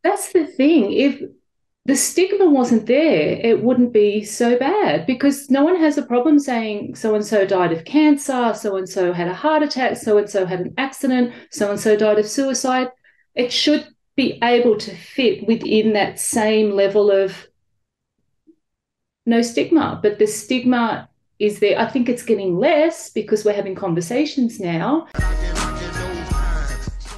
That's the thing. If the stigma wasn't there, it wouldn't be so bad because no one has a problem saying so and so died of cancer, so and so had a heart attack, so and so had an accident, so and so died of suicide. It should be able to fit within that same level of no stigma, but the stigma is there. I think it's getting less because we're having conversations now.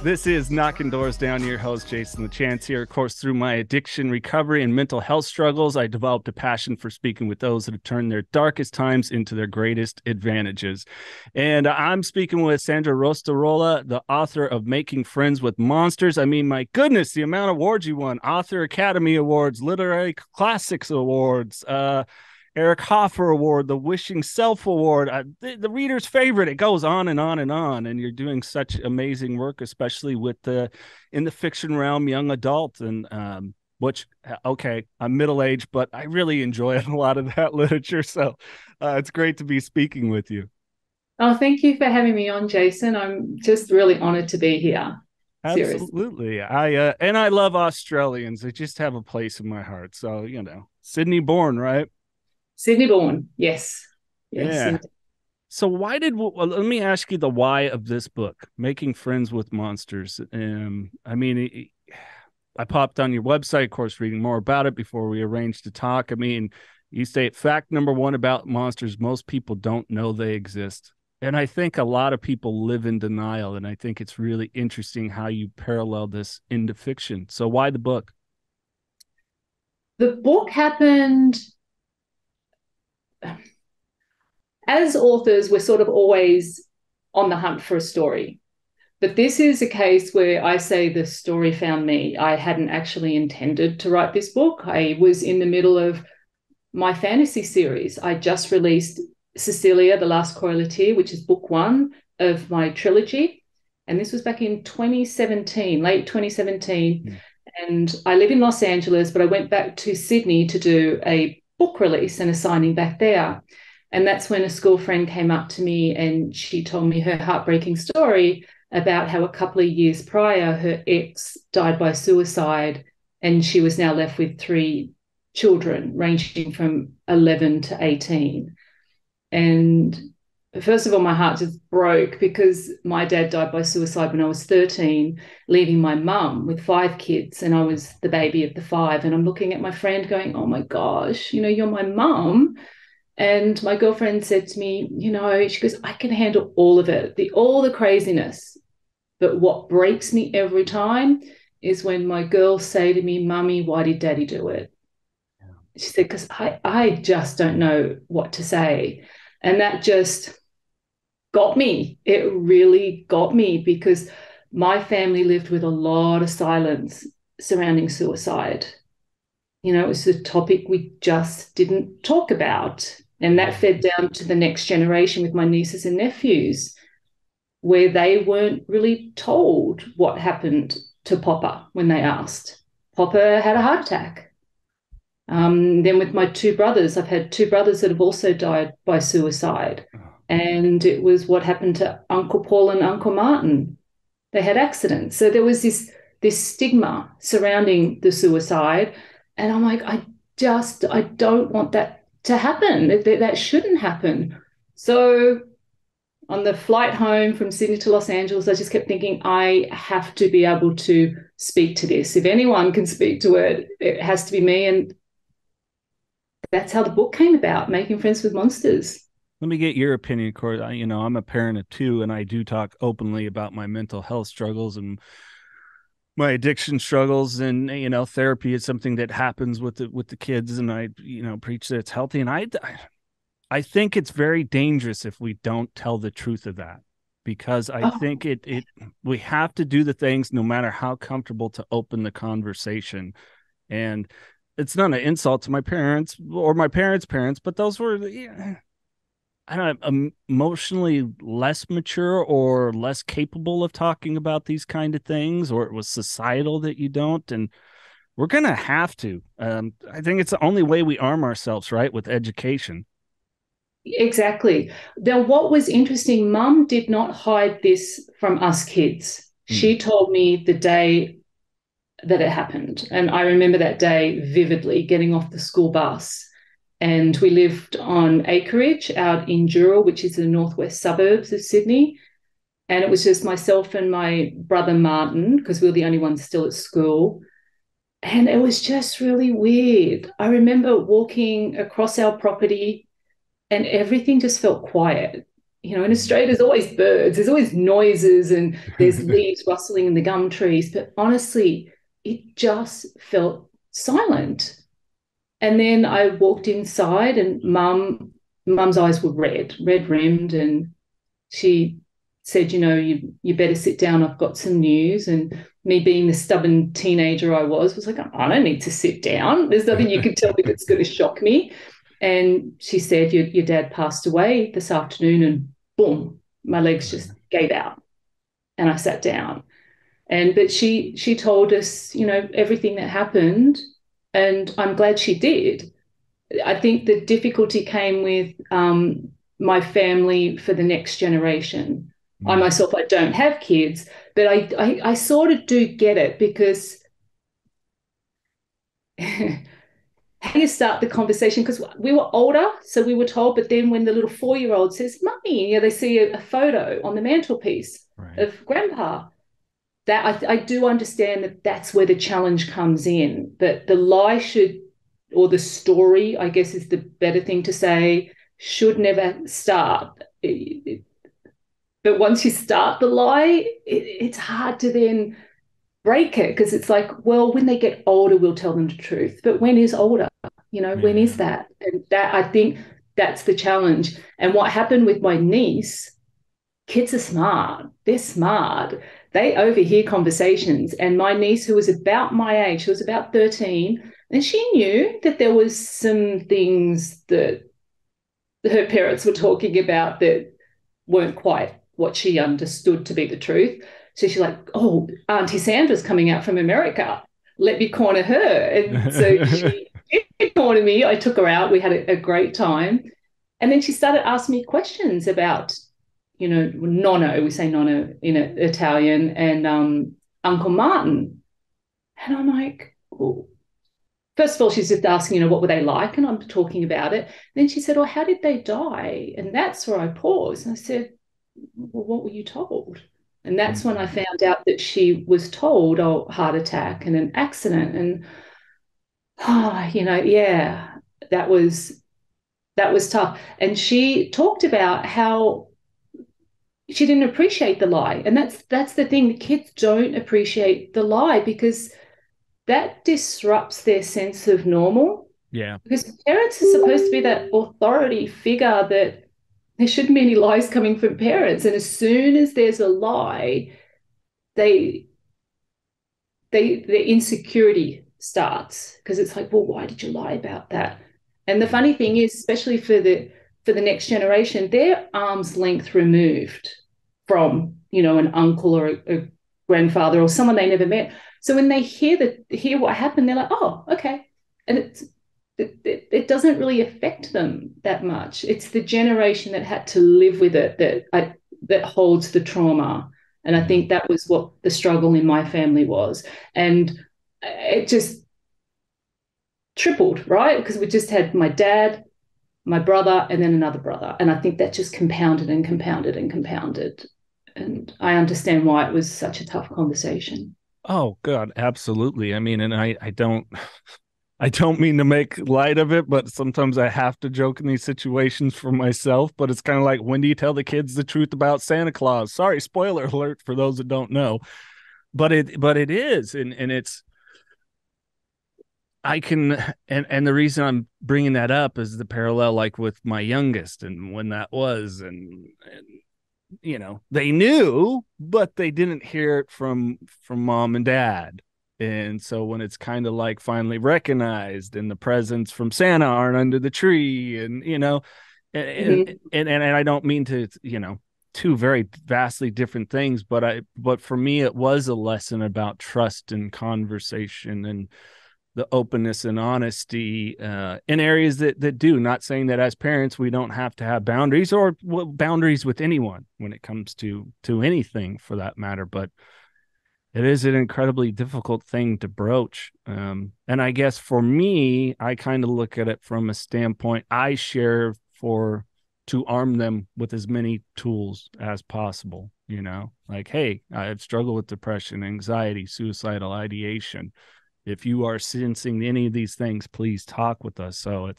This is Knocking Doors Down, your host, Jason LaChance here. Of course, through my addiction recovery and mental health struggles, I developed a passion for speaking with those that have turned their darkest times into their greatest advantages. And I'm speaking with Sandra Rostirolla, the author of Making Friends with Monsters. I mean, my goodness, the amount of awards you won: Author Academy Awards, Literary Classics Awards, Eric Hoffer Award, the Wishing Self Award, the reader's favorite. It goes on and on and on. And you're doing such amazing work, especially with in the fiction realm, young adult, and which, okay, I'm middle-aged, but I really enjoy a lot of that literature. So it's great to be speaking with you. Oh, thank you for having me on, Jason. I'm just really honored to be here. Seriously. Absolutely. I love Australians. They just have a place in my heart. So, Sydney born, right? Sydney born. Yes. Yes. Yeah. So let me ask you the why of this book, Making Friends with Monsters. I mean, I popped on your website, of course, reading more about it before we arranged to talk. I mean, you state fact number one about monsters: most people don't know they exist. And I think a lot of people live in denial. And I think it's really interesting how you parallel this into fiction. So why the book? The book happened as authors, we're sort of always on the hunt for a story. But this is a case where I say the story found me. I hadn't actually intended to write this book. I was in the middle of my fantasy series. I just released Cecilia, The Last Correlateer, which is book one of my trilogy. And this was back in 2017, late 2017. Mm. And I live in Los Angeles, but I went back to Sydney to do a book release and a signing back there. And that's when a school friend came up to me and she told me her heartbreaking story about how a couple of years prior, her ex died by suicide, and she was now left with three children ranging from 11 to 18. And first of all, my heart just broke because my dad died by suicide when I was 13, leaving my mum with five kids, and I was the baby of the five. And I'm looking at my friend going, oh my gosh, you're my mum. And my girlfriend said to me, she goes, I can handle all of it, all the craziness. But what breaks me every time is when my girls say to me, Mummy, why did Daddy do it? Yeah. She said, because I just don't know what to say. And that just got me. It really got me because my family lived with a lot of silence surrounding suicide. It was a topic we just didn't talk about. And that fed down to the next generation with my nieces and nephews, where they weren't really told what happened to Popper when they asked. Popper had a heart attack. Then with my two brothers, I've had two brothers that have also died by suicide. And it was what happened to Uncle Paul and Uncle Martin. They had accidents. So there was this stigma surrounding the suicide. And I'm like, I don't want that to happen. That shouldn't happen. So on the flight home from Sydney to Los Angeles, I just kept thinking, I have to be able to speak to this. If anyone can speak to it, it has to be me. And that's how the book came about, Making Friends with Monsters. Let me get your opinion, Corey. I'm a parent of two, and I do talk openly about my mental health struggles and my addiction struggles, and therapy is something that happens with the kids, and I preach that it's healthy, and I think it's very dangerous if we don't tell the truth of that, because I think we have to do the things no matter how comfortable to open the conversation. And it's not an insult to my parents or my parents' parents, but those were I don't know, emotionally less mature or less capable of talking about these kind of things, or it was societal that you don't. And we're going to have to. I think it's the only way we arm ourselves, right, with education. Exactly. Now, what was interesting, Mum did not hide this from us kids. She told me the day that it happened. And I remember that day vividly, getting off the school bus. And we lived on acreage out in Dural, which is the northwest suburbs of Sydney. And it was just myself and my brother Martin, because we were the only ones still at school. And it was just really weird. I remember walking across our property and everything just felt quiet. You know, in Australia, there's always birds, there's always noises, and there's leaves rustling in the gum trees. But honestly, it just felt silent. And then I walked inside, and mum's eyes were red rimmed, and she said, you know, you better sit down. I've got some news. And me being the stubborn teenager I was like, I don't need to sit down. There's nothing you can tell me that's going to shock me. And she said, your dad passed away this afternoon, and boom, my legs just gave out. And I sat down. But she told us, you know, everything that happened. And I'm glad she did. I think the difficulty came with my family for the next generation. I myself, I don't have kids, but I sort of do get it, because how do you start the conversation? Because we were older, so we were told, but then when the little 4-year-old says, Mummy, you know, they see a photo on the mantelpiece of Grandpa, that I do understand that that's where the challenge comes in, that the lie should, or the story, I guess is the better thing to say, should never start. But once you start the lie, it's hard to then break it, because it's like, well, when they get older, we'll tell them the truth. But when is older? You know, when is that? And that, I think that's the challenge. And what happened with my niece, kids are smart. They're smart. They overhear conversations. And my niece, who was about my age, she was about 13, and she knew that there was some things that her parents were talking about that weren't quite what she understood to be the truth. So she's like, oh, Auntie Sandra's coming out from America. Let me corner her. And so she cornered me. I took her out. We had a great time. And then she started asking me questions about, you know, nonno, we say nonno in Italian, and Uncle Martin. And I'm like, well, first of all, she's just asking, you know, what were they like? And I'm talking about it. Then she said, well, how did they die? And that's where I paused. And I said, well, what were you told? And that's when I found out that she was told, oh, heart attack and an accident. And, you know, yeah, that was tough. And she talked about how she didn't appreciate the lie. And that's the thing. The kids don't appreciate the lie, because that disrupts their sense of normal. Yeah. Because parents are supposed to be that authority figure, that there shouldn't be any lies coming from parents. And as soon as there's a lie, their insecurity starts, because it's like, well, why did you lie about that? And the funny thing is, especially for the next generation, they're arm's length removed from, you know, an uncle or a grandfather or someone they never met. So when they hear what happened, they're like, oh, okay. And it doesn't really affect them that much. It's the generation that had to live with it that holds the trauma. And I think that was what the struggle in my family was. And it just tripled, right? Because we just had my dad, my brother, and then another brother. And I think that just compounded and compounded and compounded. And I understand why it was such a tough conversation. Oh God, absolutely. I mean, and I don't mean to make light of it, but sometimes I have to joke in these situations for myself. But it's kind of like, when do you tell the kids the truth about Santa Claus? Sorry, spoiler alert for those that don't know. But it is, and it's, I can, and the reason I'm bringing that up is the parallel, like with my youngest and when that was, and you know, they knew, but they didn't hear it from mom and dad. And so when it's kind of like finally recognized, and the presents from Santa aren't under the tree, and you know, and I don't mean to, you know, two very vastly different things, but for me it was a lesson about trust and conversation and the openness and honesty in areas that do. Not saying that as parents we don't have to have boundaries, or boundaries with anyone when it comes to anything for that matter, but It is an incredibly difficult thing to broach. And I guess for me, I kind of look at it from a standpoint I share for to arm them with as many tools as possible, like, hey, I've struggled with depression, anxiety, suicidal ideation. If you are sensing any of these things, please talk with us. So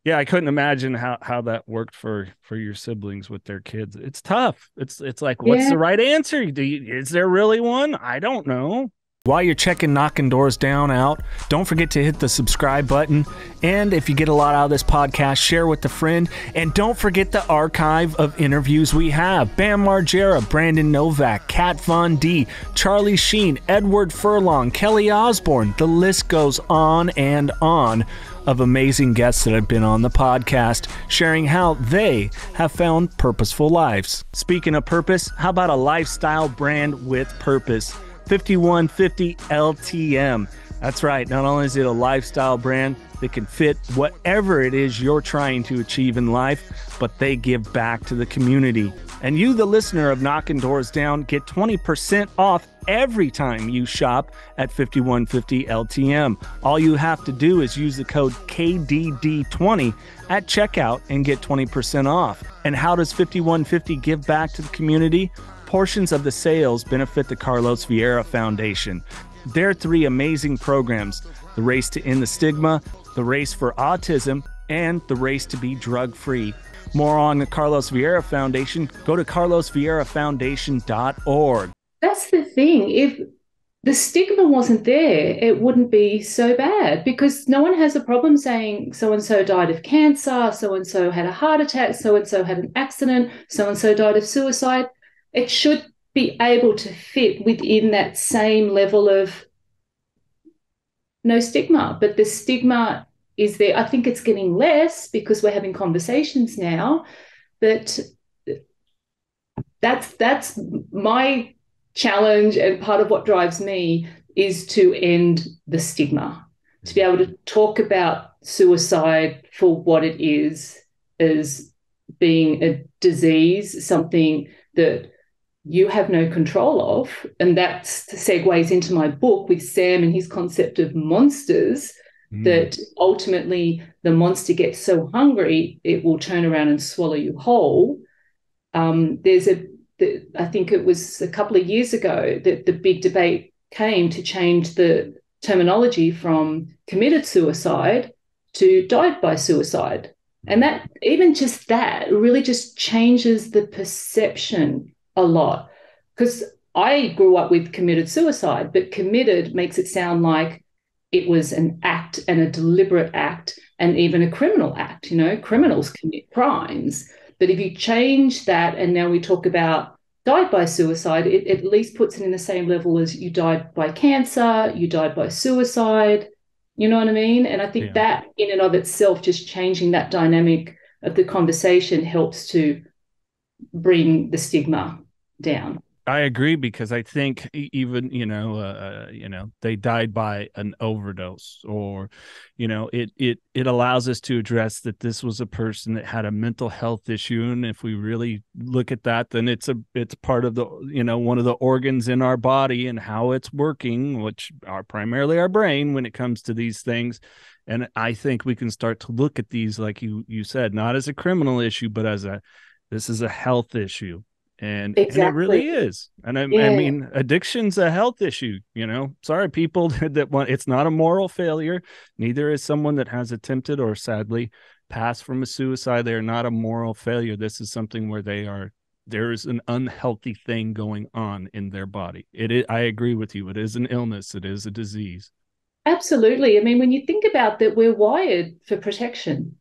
yeah, I couldn't imagine how that worked for your siblings with their kids. It's tough. It's like, what's Yeah. the right answer? Is there really one? I don't know. While you're checking Knocking Doors Down out, don't forget to hit the subscribe button. And if you get a lot out of this podcast, share with a friend. And don't forget the archive of interviews we have. Bam Margera, Brandon Novak, Kat Von D, Charlie Sheen, Edward Furlong, Kelly Osborne. The list goes on and on of amazing guests that have been on the podcast, sharing how they have found purposeful lives. Speaking of purpose, how about a lifestyle brand with purpose? 5150 LTM. That's right. Not only is it a lifestyle brand that can fit whatever it is you're trying to achieve in life, but they give back to the community. And you, the listener of Knocking Doors Down, get 20% off every time you shop at 5150 LTM. All you have to do is use the code KDD20 at checkout and get 20% off. And how does 5150 give back to the community? Portions of the sales benefit the Carlos Vieira Foundation. Their 3 amazing programs, the Race to End the Stigma, the Race for Autism, and the Race to be Drug-Free. More on the Carlos Vieira Foundation, go to carlosvierafoundation.org. That's the thing. If the stigma wasn't there, it wouldn't be so bad, because no one has a problem saying so-and-so died of cancer, so-and-so had a heart attack, so-and-so had an accident, so-and-so died of suicide. It should be able to fit within that same level of no stigma. But the stigma is there. I think it's getting less because we're having conversations now. But that's my challenge, and part of what drives me is to end the stigma, to be able to talk about suicide for what it is, as being a disease, something that you have no control of. And that segues into my book with Sam and his concept of monsters, that ultimately the monster gets so hungry it will turn around and swallow you whole. I think it was a couple of years ago that the big debate came to change the terminology from committed suicide to died by suicide. And that, even just that, really just changes the perception a lot. Because I grew up with committed suicide, but committed makes it sound like it was an act, and a deliberate act, and even a criminal act. Criminals commit crimes. But if you change that and now we talk about died by suicide, it at least puts it in the same level as you died by cancer, you died by suicide. You know what I mean? And I think that in and of itself, just changing that dynamic of the conversation helps to bring the stigma down. I agree, because I think even, they died by an overdose, or, it allows us to address that this was a person that had a mental health issue. And if we really look at that, then it's part of the, one of the organs in our body and how it's working, which are primarily our brain when it comes to these things. And I think we can start to look at these, like you said, not as a criminal issue, but this is a health issue. And Exactly. it really is. And I mean, addiction's a health issue, sorry, people that want, it's not a moral failure. Neither is someone that has attempted or sadly passed from a suicide. They're not a moral failure. This is something where there is an unhealthy thing going on in their body. I agree with you. It is an illness. It is a disease. Absolutely. I mean, when you think about that, we're wired for protection.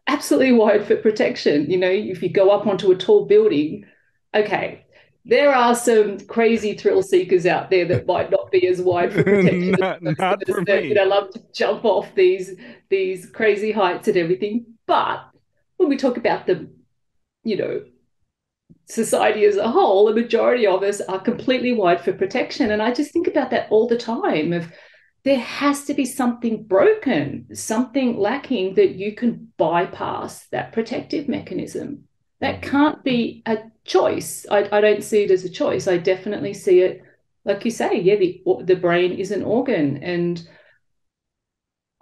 Absolutely wired for protection. If you go up onto a tall building, okay, there are some crazy thrill seekers out there that might not be as wired for protection. not for me. Love to jump off these crazy heights and everything. But when we talk about the, society as a whole, the majority of us are completely wired for protection. And I just think about that all the time, of there has to be something broken, something lacking, that you can bypass that protective mechanism. That can't be choice. I don't see it as a choice. I definitely see it, like you say, yeah, the brain is an organ. And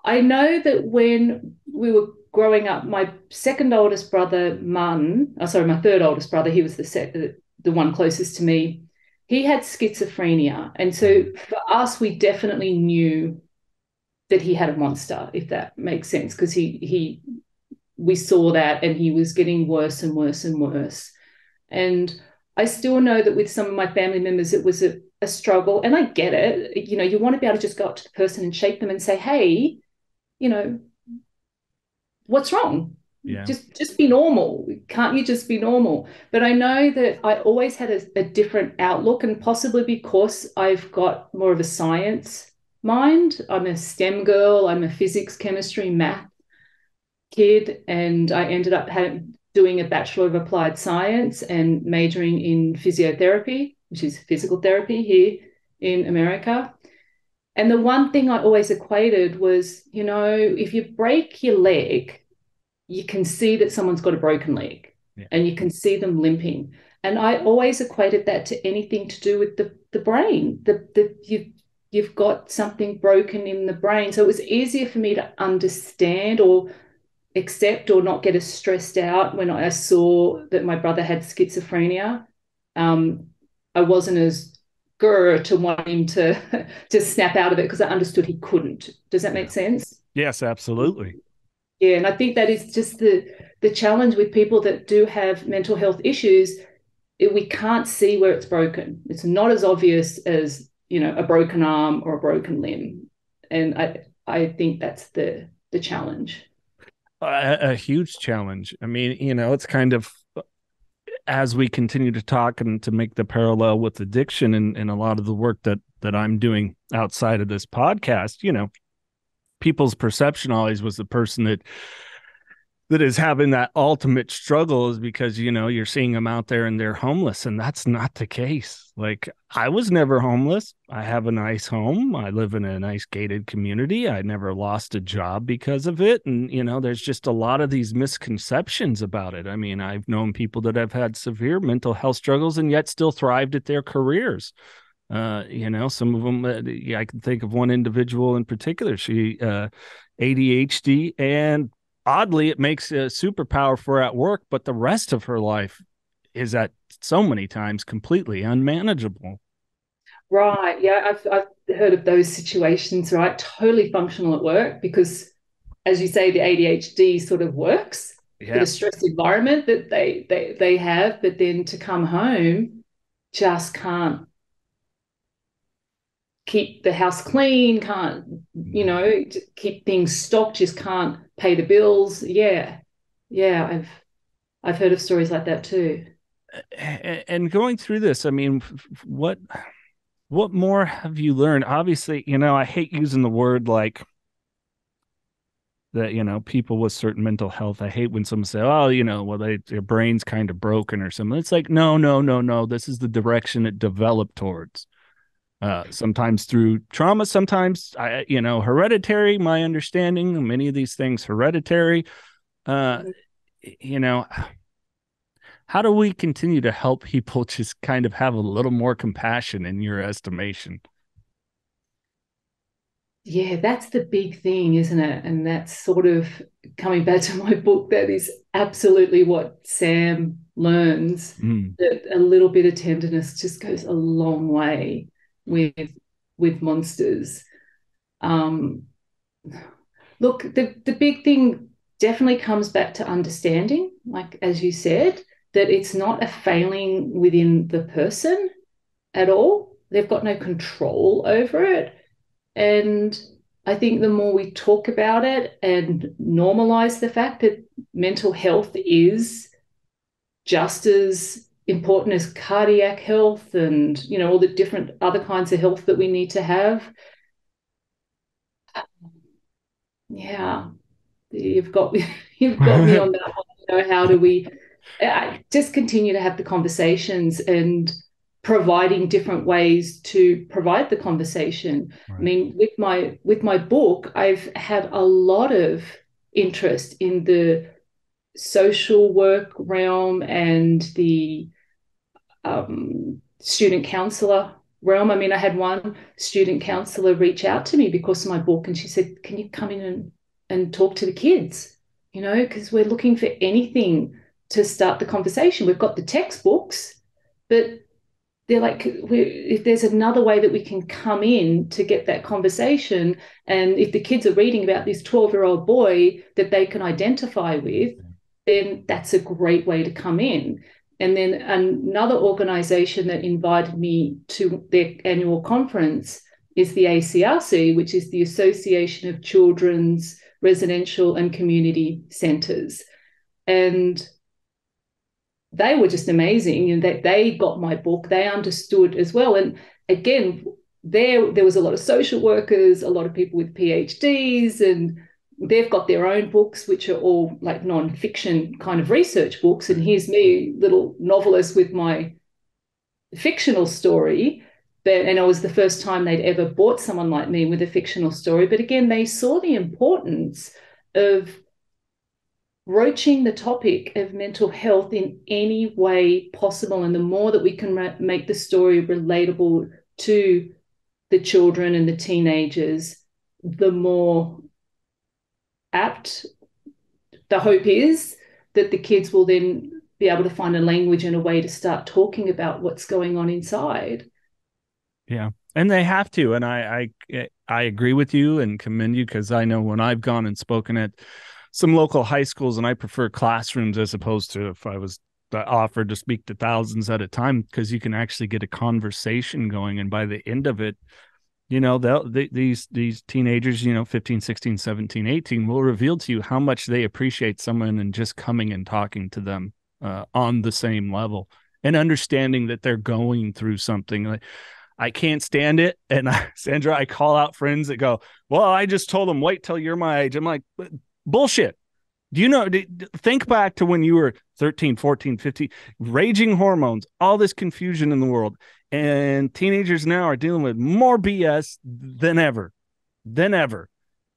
I know that when we were growing up, my second oldest brother, my third oldest brother, he was the one closest to me. He had schizophrenia. And so for us, we definitely knew that he had a monster, if that makes sense, because we saw that and he was getting worse and worse and worse. And I still know that with some of my family members, it was a struggle. And I get it. You know, you want to be able to just go up to the person and shake them and say, hey, you know, what's wrong? Yeah. Just be normal. Can't you just be normal? But I know that I always had a different outlook, and possibly because I've got more of a science mind. I'm a STEM girl. I'm a physics, chemistry, math kid, and I ended up doing a Bachelor of Applied Science and majoring in physiotherapy, which is physical therapy here in America. And the one thing I always equated was, you know, if you break your leg, you can see that someone's got a broken leg, Yeah. and you can see them limping. And I always equated that to anything to do with the brain. You've got something broken in the brain. So it was easier for me to understand or accept or not get as stressed out when I saw that my brother had schizophrenia. I wasn't as to want him to snap out of it, because I understood he couldn't. Does that make sense? Yes, absolutely. Yeah, and I think that is just the challenge with people that do have mental health issues. We can't see where it's broken. It's not as obvious as, you know, a broken arm or a broken limb. And I think that's the challenge. A huge challenge. I mean, you know, it's kind of, as we continue to talk and to make the parallel with addiction and a lot of the work that I'm doing outside of this podcast, you know, people's perception always was the person that is having that ultimate struggle is because, you know, you're seeing them out there and they're homeless, and that's not the case. Like, I was never homeless. I have a nice home. I live in a nice gated community. I never lost a job because of it. And, you know, there's just a lot of these misconceptions about it. I mean, I've known people that have had severe mental health struggles and yet still thrived at their careers. You know, some of them, I can think of one individual in particular. She, ADHD, and oddly, it makes a superpower for her at work, but the rest of her life is at so many times completely unmanageable. Right. Yeah, I've heard of those situations, right? Totally functional at work because, as you say, the ADHD sort of works for Yeah. the stress environment that they have, but then to come home just can't keep the house clean, can't, you know, keep things stocked, just can't pay the bills. Yeah. Yeah, I've heard of stories like that too. And going through this, I mean, what more have you learned? Obviously, you know, I hate using the word like that, you know, people with certain mental health. I hate when someone say, oh, you know, well, their brain's kind of broken or something. It's like, no, no, no, no. This is the direction it developed towards. Sometimes through trauma, sometimes, you know, hereditary, my understanding, many of these things hereditary. Uh, you know, how do we continue to help people just kind of have a little more compassion in your estimation? Yeah, that's the big thing, isn't it? And that's sort of coming back to my book. That is absolutely what Sam learns, Mm. that a little bit of tenderness just goes a long way with monsters. Um, Look, the big thing definitely comes back to understanding, like as you said, that it's not a failing within the person at all. They've got no control over it. And I think the more we talk about it and normalize the fact that mental health is just as important as cardiac health and, you know, all the different other kinds of health that we need to have. Yeah, you've got you've got me on that one. You know, how do we just continue to have the conversations and providing different ways to provide the conversation? I Right. mean, with my book, I've had a lot of interest in the social work realm and the student counselor realm. I mean, I had one student counselor reach out to me because of my book, and she said, "Can you come in and talk to the kids? You know, because we're looking for anything to start the conversation. We've got the textbooks, but they're like, if there's another way that we can come in to get that conversation, and if the kids are reading about this 12-year-old boy that they can identify with, then that's a great way to come in." And then another organization that invited me to their annual conference is the ACRC, which is the Association of Children's Residential and Community Centers. And they were just amazing, and that they got my book. They understood as well. And again, there was a lot of social workers, a lot of people with PhDs, and they've got their own books, which are all like non-fiction kind of research books. And here's me, little novelist, with my fictional story. And it was the first time they'd ever bought someone like me with a fictional story. But again, they saw the importance of broaching the topic of mental health in any way possible. And the more that we can make the story relatable to the children and the teenagers, the more apt the hope is that the kids will then be able to find a language and a way to start talking about what's going on inside. Yeah. And they have to. And I agree with you and commend you, because I know when I've gone and spoken at some local high schools, and I prefer classrooms as opposed to if I was offered to speak to thousands at a time, because you can actually get a conversation going. And by the end of it, you know, these teenagers, you know, 15, 16, 17, 18 will reveal to you how much they appreciate someone and just coming and talking to them on the same level and understanding that they're going through something. Like, I can't stand it. And Sandra, I call out friends that go, "Well, I just told them, wait till you're my age." I'm like, bullshit. Do you know, think back to when you were 13, 14, 15, raging hormones, all this confusion in the world. And teenagers now are dealing with more BS than ever. Don't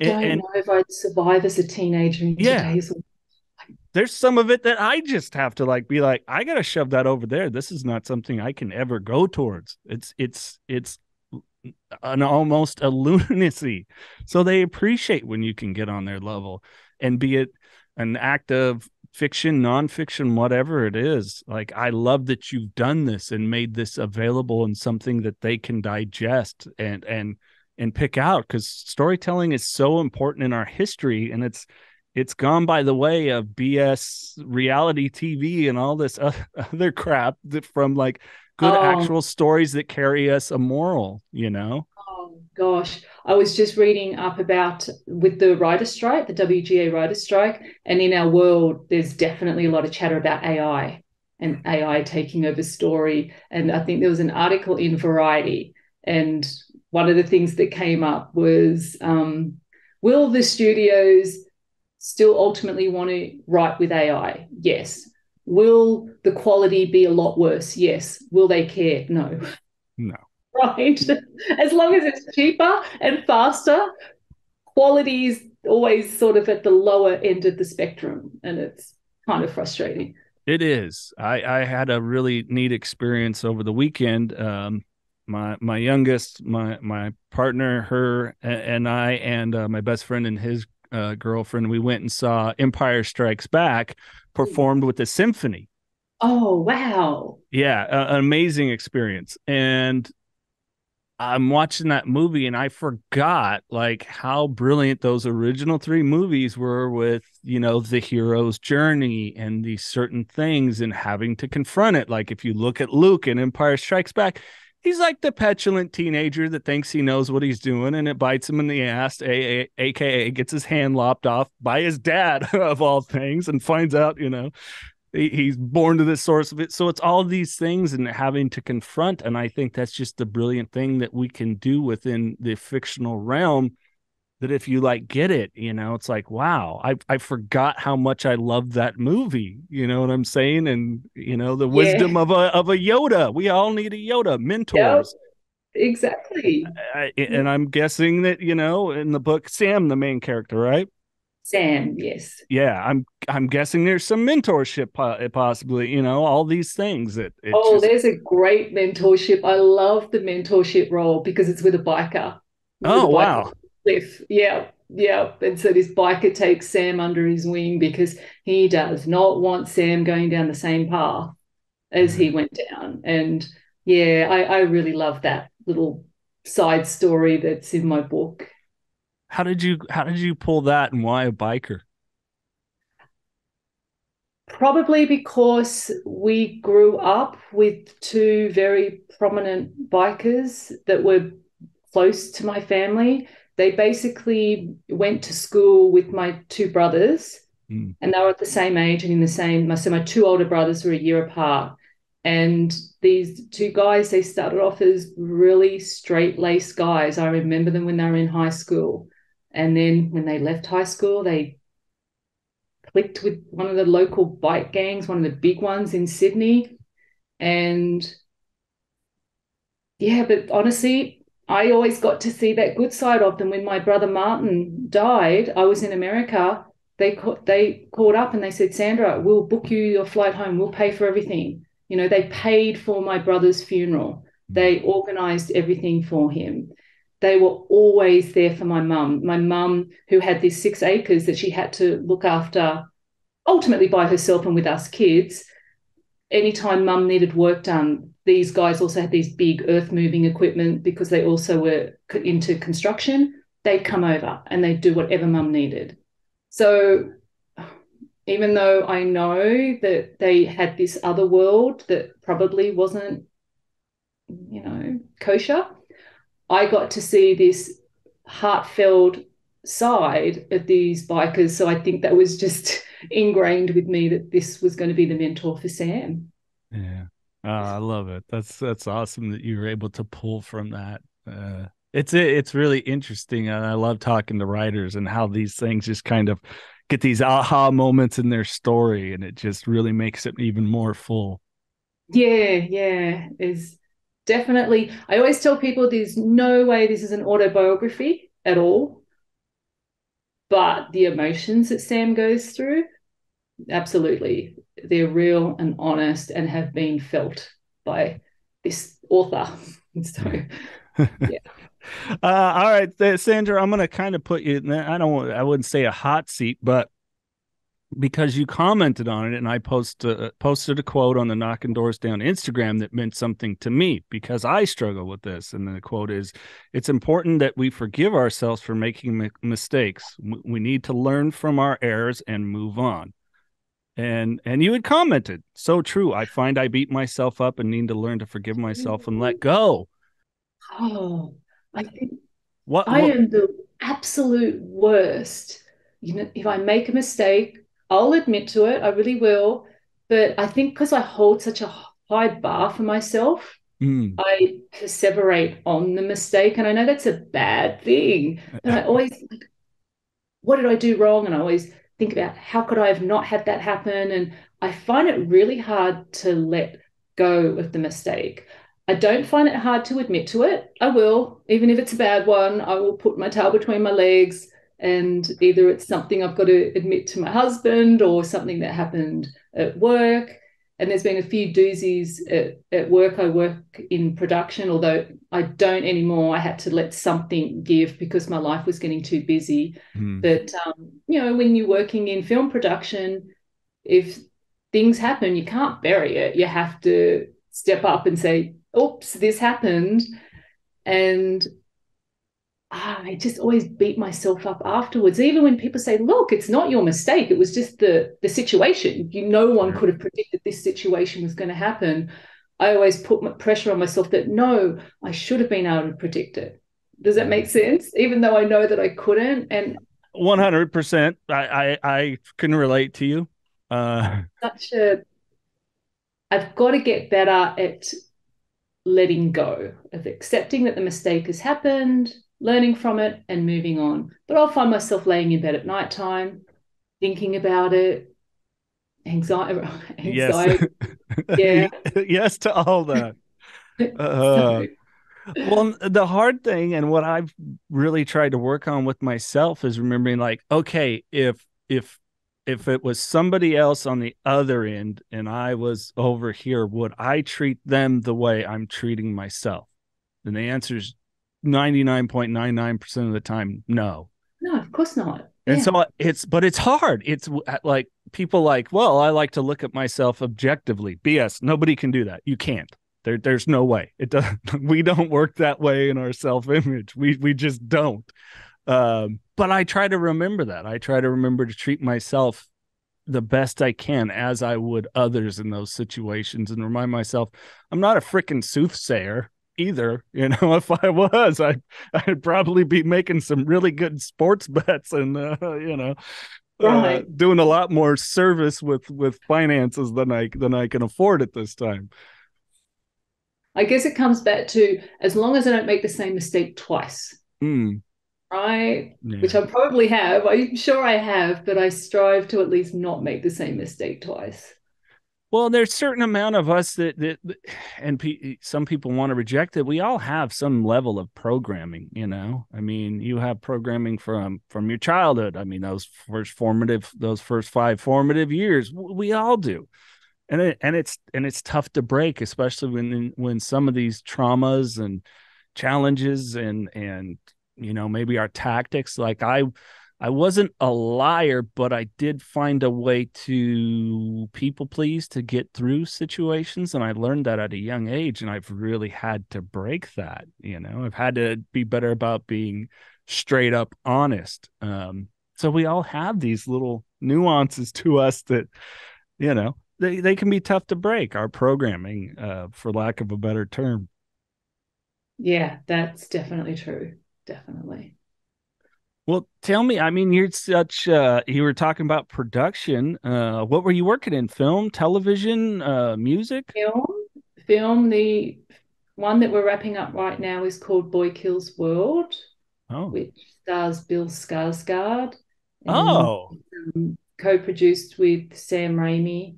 And know if I'd survive as a teenager in yeah, today's world. there's some of it that I just have to like be like, I got to shove that over there. This is not something I can ever go towards. It's an almost a lunacy. So they appreciate when you can get on their level, and be it an act of fiction, nonfiction, whatever it is. Like, I love that you've done this and made this available and something that they can digest and pick out, because storytelling is so important in our history, and it's gone by the way of BS reality TV and all this other crap that from like good Oh, actual stories that carry us a moral, you know? oh gosh. I was just reading up about with the writer strike, the WGA writer strike, and in our world, there's definitely a lot of chatter about AI and AI taking over story. And I think there was an article in Variety, and one of the things that came up was, will the studios still ultimately want to write with AI? Yes. Will the quality be a lot worse? Yes. Will they care? No. No. Right. As long as it's cheaper and faster, quality is always sort of at the lower end of the spectrum. And it's kind of frustrating. It is. I had a really neat experience over the weekend. My youngest, my partner, her and I, and my best friend and his girlfriend, we went and saw Empire Strikes Back performed with a symphony. Oh, wow. Yeah, an amazing experience. And I'm watching that movie and I forgot like how brilliant those original three movies were with, you know, the hero's journey and these certain things and having to confront it. Like if you look at Luke in Empire Strikes Back, he's like the petulant teenager that thinks he knows what he's doing and it bites him in the ass, aka gets his hand lopped off by his dad of all things and finds out, you know, he's born to this source of it. So it's all these things and having to confront. And I think that's just the brilliant thing that we can do within the fictional realm, that if you like get it, you know, it's like, wow, I forgot how much I love that movie. You know what I'm saying? And, you know, the Yeah. wisdom of a Yoda. We all need a Yoda, Yep. mentors. Exactly. And I'm guessing that, you know, in the book, Sam, the main character, right? Sam, yes. Yeah, I'm guessing there's some mentorship possibly, all these things that it Oh, just. there's a great mentorship. I love the mentorship role because it's with a biker, with a Oh, biker wow. cliff. Yeah, yeah. And so this biker takes Sam under his wing because he does not want Sam going down the same path as he Yeah. went down. And yeah, I really love that little side story that's in my book. How did you pull that, and why a biker? Probably because we grew up with two very prominent bikers that were close to my family. They basically went to school with my two brothers, Mm. and they were at the same age and in the same. So my two older brothers were a year apart. And these two guys, they started off as really straight laced guys. I remember them when they were in high school. And then when they left high school, they clicked with one of the local bike gangs, one of the big ones in Sydney. And yeah, but honestly, I always got to see that good side of them. When my brother Martin died, I was in America. They called up and they said, Sandra, we'll book you your flight home. We'll pay for everything. You know, they paid for my brother's funeral. Mm. They organized everything for him. They were always there for my mum. My mum, who had these 6 acres that she had to look after ultimately by herself and with us kids. Anytime mum needed work done, these guys also had these big earth moving equipment because they also were into construction. They'd come over and they'd do whatever mum needed. So even though I know that they had this other world that probably wasn't, kosher, I got to see this heartfelt side of these bikers. So I think that was just ingrained with me that this was going to be the mentor for Sam. Yeah. I love it. That's awesome that you were able to pull from that. It's really interesting, and I love talking to writers and how these things just kind of get these aha moments in their story, and it just really makes it even more full. Yeah, yeah, is definitely. I always tell people there's no way this is an autobiography at all, but the emotions that Sam goes through, absolutely. They're real and honest and have been felt by this author. So, yeah. All right, Sandra, I'm gonna kind of put you. I wouldn't say a hot seat, but because you commented on it, and I posted a quote on the Knocking Doors Down Instagram that meant something to me because I struggle with this. And the quote is, "It's important that we forgive ourselves for making mistakes. We need to learn from our errors and move on." And you had commented, "So true. I find I beat myself up and need to learn to forgive myself and let go." Oh, I think What I what am the absolute worst. You know, if I make a mistake, I'll admit to it. I really will. But I think because I hold such a high bar for myself, mm, I perseverate on the mistake. And I know that's a bad thing, but I always, what did I do wrong? And I always think about how could I have not had that happen? And I find it really hard to let go of the mistake. I don't find it hard to admit to it. I will, even if it's a bad one, I will put my tail between my legs. And either it's something I've got to admit to my husband or something that happened at work. And there's been a few doozies at work. I work in production, although I don't anymore. I had to let something give because my life was getting too busy. mm, But when you're working in film production, if things happen, you can't bury it. You have to step up and say, "Oops, this happened," and I just always beat myself up afterwards. Even when people say, "Look, it's not your mistake. It was just the situation. No one sure. could have predicted this situation was going to happen." I always put pressure on myself that no, I should have been able to predict it. Does that make sense? Even though I know that I couldn't, and 100%. I can relate to you. Uh, such a I've got to get better at letting go, of accepting that the mistake has happened, learning from it, and moving on. But I'll find myself laying in bed at night time, thinking about it, anxiety, yes. anxiety. Yeah. Yes to all that. So, Uh, Well, the hard thing and what I've really tried to work on with myself is remembering like, okay, if it was somebody else on the other end and I was over here, would I treat them the way I'm treating myself? And the answer is 99.99% of the time, no. No, of course not. And Yeah. so but it's hard. It's like people like, well, I like to look at myself objectively. BS. Nobody can do that. You can't. There's no way. It does. We don't work that way in our self image. We just don't. But I try to remember that. I try to remember to treat myself the best I can as I would others in those situations and remind myself I'm not a freaking soothsayer either. You know, if I was, I'd probably be making some really good sports bets and Right. doing a lot more service with finances than I can afford at this time. I guess it comes back to as long as I don't make the same mistake twice, Mm, right? Which yeah. I probably have. I'm sure I have, but I strive to at least not make the same mistake twice. Well, there's a certain amount of us and some people want to reject it. We all have some level of programming, you know. I mean, you have programming from your childhood. I mean, those first 5 formative years, we all do, and it's tough to break, especially when some of these traumas and challenges and maybe our tactics. Like I wasn't a liar, but I did find a way to people please to get through situations. And I learned that at a young age. And I've really had to break that. I've had to be better about being straight up honest. So we all have these little nuances to us that, they can be tough to break, our programming, for lack of a better term. Yeah, that's definitely true. Definitely. Well, tell me, I mean, you were talking about production. What were you working in? Film, television, music? Film, the one that we're wrapping up right now is called Boy Kills World, Oh. which stars Bill Skarsgård and Oh. co-produced with Sam Raimi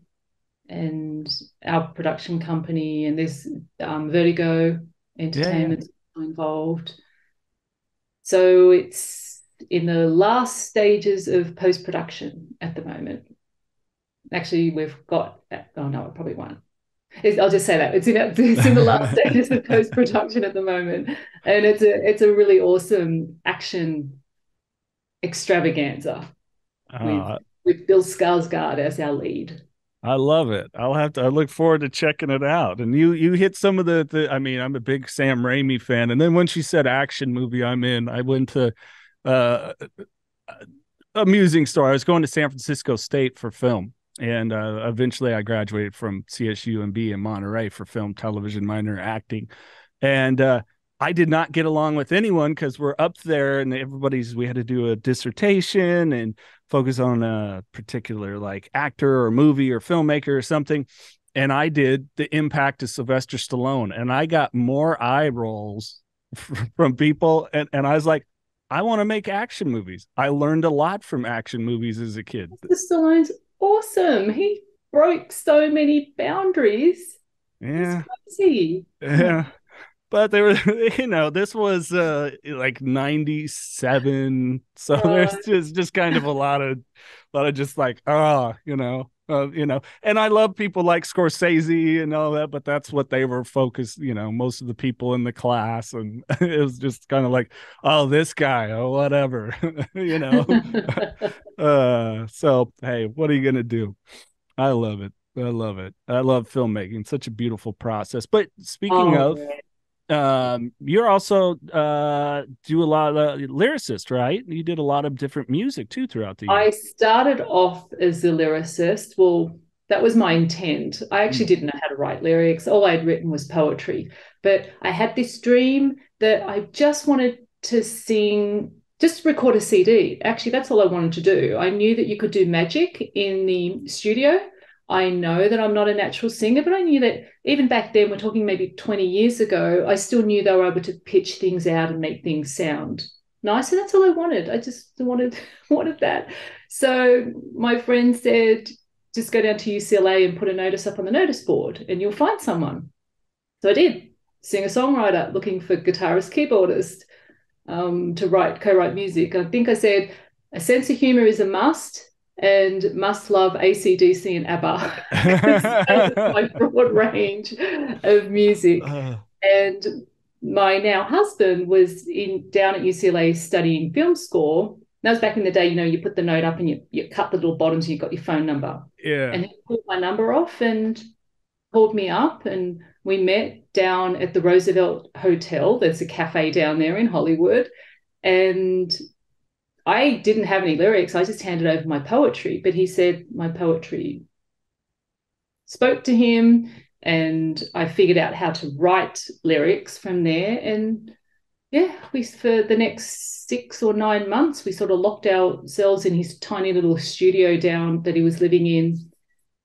and our production company, and there's Vertigo Yeah, yeah. Entertainment involved. So it's in the last stages of post-production at the moment. Actually, we've got, oh no, it probably won't. I'll just say that it's in the last stages of post production at the moment, and it's a really awesome action extravaganza with Uh, Bill Skarsgård as our lead. I love it. I look forward to checking it out. And you hit some of I mean, I'm a big Sam Raimi fan. And then when she said action movie, I'm in. I went to uh amusing story. I was going to San Francisco State for film. And eventually I graduated from CSUMB in Monterey for film, television, minor acting. And I did not get along with anyone because we're up there and we had to do a dissertation and focus on a particular like actor or movie or filmmaker or something. And I did the impact of Sylvester Stallone, and I got more eye rolls from people. And I was like, I want to make action movies. I learned a lot from action movies as a kid. Mr. Stallone's awesome. He broke so many boundaries. It's Yeah. crazy. Yeah. Yeah. But they were, this was like 97. So there's just kind of a lot of just like, and I love people like Scorsese and all that, but that's what they were focused, most of the people in the class. And it was just kind of like, oh, this guy, oh, whatever, you know. So, hey, what are you going to do? I love it. I love it. I love filmmaking. Such a beautiful process. But speaking Oh, of, yeah. you're also do a lot of lyricist, right? You did a lot of different music too throughout the I years. started off as a lyricist. Well, that was my intent. I actually Mm. didn't know how to write lyrics. All I'd written was poetry. But I had this dream that I just wanted to sing, just record a CD. Actually, that's all I wanted to do. I knew that you could do magic in the studio. I know that I'm not a natural singer, but I knew that even back then, we're talking maybe 20 years ago, I still knew they were able to pitch things out and make things sound nice. And that's all I wanted. I just wanted wanted that. So my friend said, just go down to UCLA and put a notice up on the notice board and you'll find someone. So I did. singer-songwriter looking for guitarist, keyboardist to co-write music. I think I said a sense of humor is a must, and must love AC/DC and ABBA, because that was my broad range of music. And my now husband was down at UCLA studying film score. That was back in the day, you put the note up and you cut the little bottoms and you got your phone number. Yeah. And he pulled my number off and called me up, and we met down at the Roosevelt Hotel. There's a cafe down there in Hollywood. And I didn't have any lyrics. I just handed over my poetry. But he said my poetry spoke to him, and I figured out how to write lyrics from there. And yeah, for the next 6 or 9 months, we sort of locked ourselves in his tiny little studio that he was living in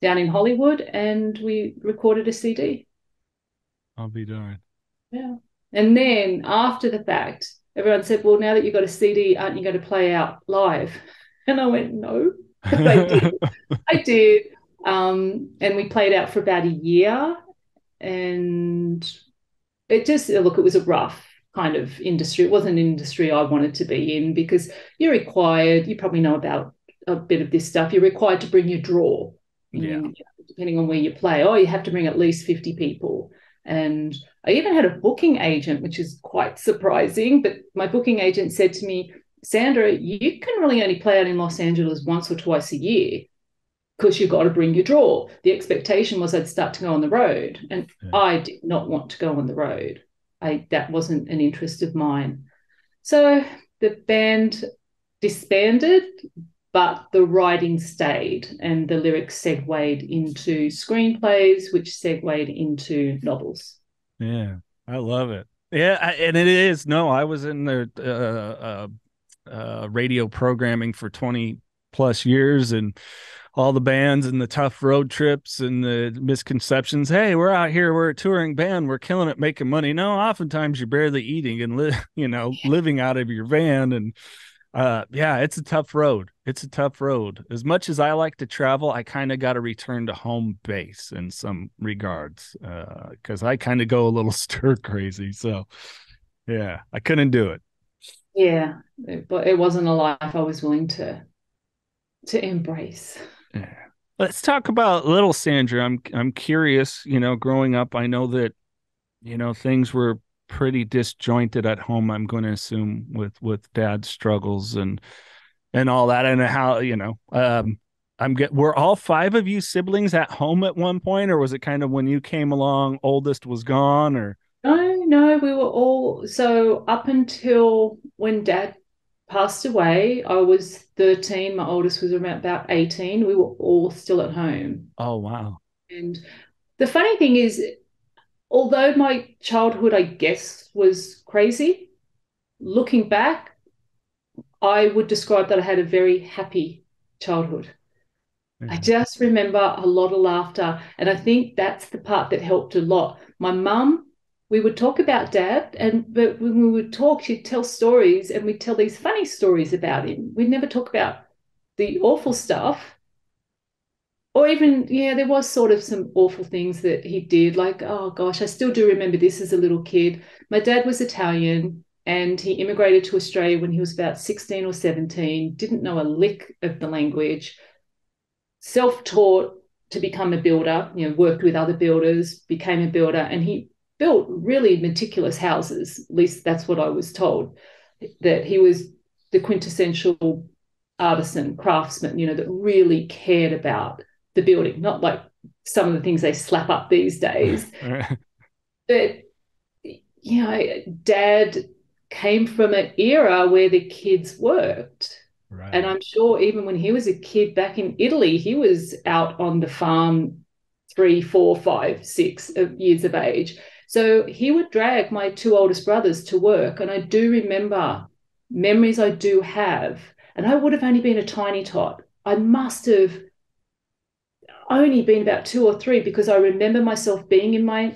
down in Hollywood, and we recorded a CD. I'll be darned. Yeah. And then after the fact, everyone said, well, now that you've got a CD, aren't you going to play out live? And I went, no. But I did. I did. And we played out for about a year. And it was a rough kind of industry. It wasn't an industry I wanted to be in, because you probably know about a bit of this stuff, you're required to bring your draw. Yeah. Depending on where you play. You have to bring at least 50 people. And I even had a booking agent, which is quite surprising, but my booking agent said to me, Sandra, you can really only play out in Los Angeles once or twice a year, because you've got to bring your draw. The expectation was I'd start to go on the road, and I did not want to go on the road. That wasn't an interest of mine. So the band disbanded, but the writing stayed, and the lyrics segued into screenplays, which segued into novels. Yeah, I love it. Yeah, and it is. No, I was in the radio programming for 20 plus years, and all the bands and the tough road trips and the misconceptions. Hey, we're out here, we're a touring band, we're killing it, making money. No, oftentimes you're barely eating and living out of your van. And yeah, it's a tough road. It's a tough road. As much as I like to travel, I kind of got to return to home base in some regards, because I kind of go a little stir crazy. So yeah, I couldn't do it. Yeah, but it wasn't a life I was willing to embrace. Yeah. Let's talk about little Sandra. I'm curious, growing up, I know that, things were pretty disjointed at home, I'm going to assume, with dad's struggles and all that, and how, were all 5 of you siblings at home at one point, or was it kind of when you came along, oldest was gone, or? No, we were all, so up until when Dad passed away, I was 13. My oldest was around about 18. We were all still at home. Oh, wow. And the funny thing is, although my childhood, I guess, was crazy, looking back, I would describe that I had a very happy childhood. I just remember a lot of laughter. And I think that's the part that helped a lot. My mum, we would talk about Dad, but when we would talk, she'd tell stories, and we'd tell these funny stories about him. We'd never talk about the awful stuff. Or even, there was sort of some awful things that he did. Like, oh gosh, I still do remember this as a little kid. My dad was Italian, and he immigrated to Australia when he was about 16 or 17, didn't know a lick of the language, self-taught to become a builder, worked with other builders, became a builder, and he built really meticulous houses. At least that's what I was told, that he was the quintessential artisan, craftsman, that really cared about the building, not like some of the things they slap up these days. But, Dad came from an era where the kids worked. Right. And I'm sure even when he was a kid back in Italy, he was out on the farm 3, 4, 5, 6 years of age. So he would drag my 2 oldest brothers to work. And I do remember memories I do have. And I would have only been a tiny tot. I must have only been about 2 or 3, because I remember myself being in my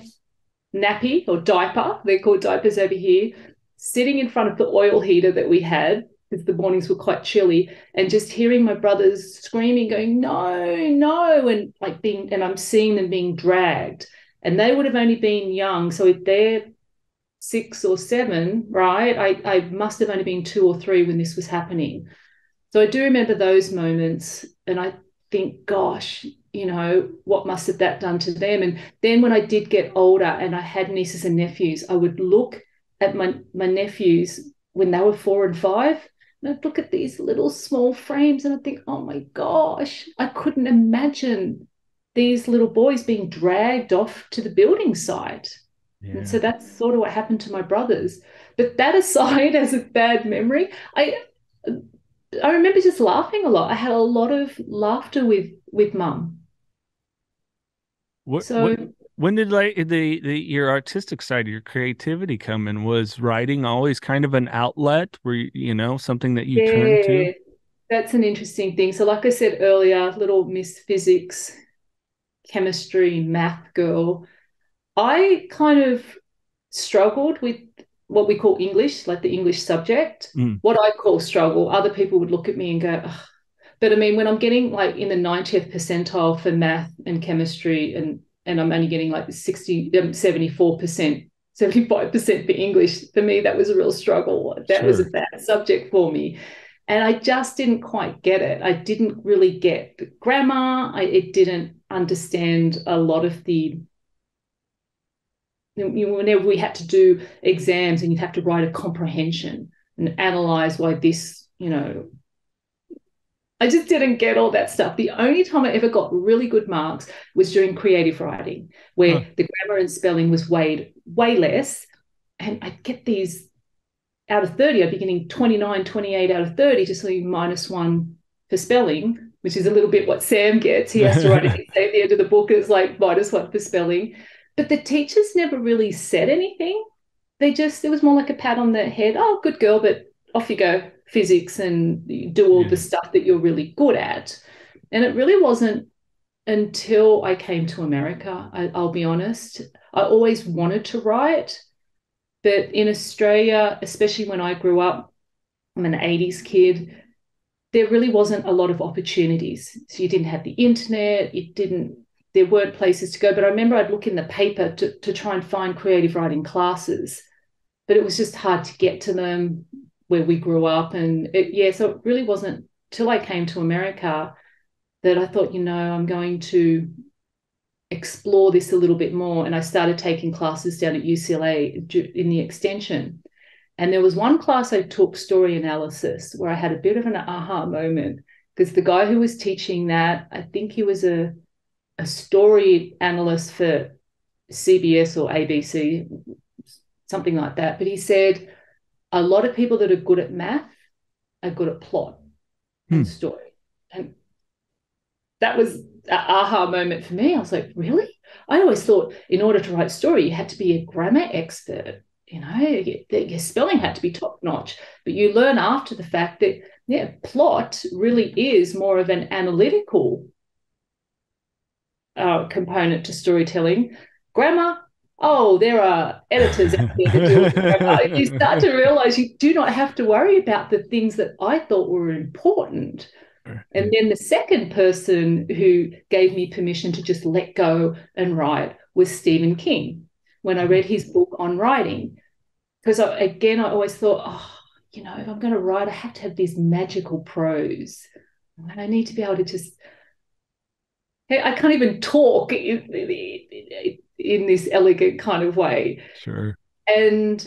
nappy or diaper, they're called diapers over here, sitting in front of the oil heater that we had, because the mornings were quite chilly, and just hearing my brothers screaming, going, no, no, and I'm seeing them being dragged. And they would have only been young. So if they're 6 or 7, right? I must have only been 2 or 3 when this was happening. So I do remember those moments, and I think, gosh, what must have that done to them? And then when I did get older and I had nieces and nephews, I would look at my nephews when they were 4 and 5, and I'd look at these little small frames and I'd think, oh my gosh, I couldn't imagine these little boys being dragged off to the building site. And Yeah. so that's sort of what happened to my brothers. But that aside, as a bad memory, I remember just laughing a lot. I had a lot of laughter with mum. What So when did like the your artistic side, your creativity come in? Was writing always kind of an outlet where something that you turned to? yeah, that's an interesting thing. So like I said earlier, little Miss Physics, chemistry, math girl. I kind of struggled with what we call English, like the English subject. Mm, What I call struggle, other people would look at me and go, ugh. But I mean, when I'm getting like in the 90th percentile for math and chemistry, and I'm only getting like 60, 74%, 75% for English, for me, that was a real struggle. That was a sure. bad subject for me. And I just didn't quite get it. I didn't really get the grammar. It didn't understand a lot of the, whenever we had to do exams and you'd have to write a comprehension and analyze why this, I just didn't get all that stuff. The only time I ever got really good marks was during creative writing, Huh. where the grammar and spelling was weighed way less. And I'd get these out of 30, I'd be getting 29, 28 out of 30, just leaving -1 for spelling, which is a little bit what Sam gets. He has to write an essay at the end of the book. It's like -1 for spelling. But the teachers never really said anything. It was more like a pat on the head. Oh, good girl, but off you go, physics, and do all the Yeah. stuff that you're really good at. And it really wasn't until I came to America, I'll be honest. I always wanted to write, but in Australia, especially when I grew up, I'm an 80s kid, there really wasn't a lot of opportunities. So you didn't have the internet, there weren't places to go. But I remember I'd look in the paper to try and find creative writing classes, but it was just hard to get to them where we grew up. So it really wasn't till I came to America that I thought, I'm going to explore this a little bit more. And I started taking classes down at UCLA in the extension. And there was one class I took, story analysis, where I had a bit of an aha moment, because the guy who was teaching that, I think he was a story analyst for CBS or ABC, something like that. But he said a lot of people that are good at math are good at plot and Hmm. story. And that was an aha moment for me. I was like, really? I always thought in order to write story, you had to be a grammar expert. Your spelling had to be top notch. But you learn after the fact that, yeah, plot really is more of an analytical component to storytelling. Grammar, oh, there are editors out there to deal with the grammar. You start to realize you do not have to worry about the things that I thought were important. And Right. then the second person who gave me permission to just let go and write was Stephen King, when I read his book on writing. Because again, I always thought, if I'm going to write, I have to have this magical prose. And I need to be able to just, hey, I can't even talk in this elegant kind of way. Sure. And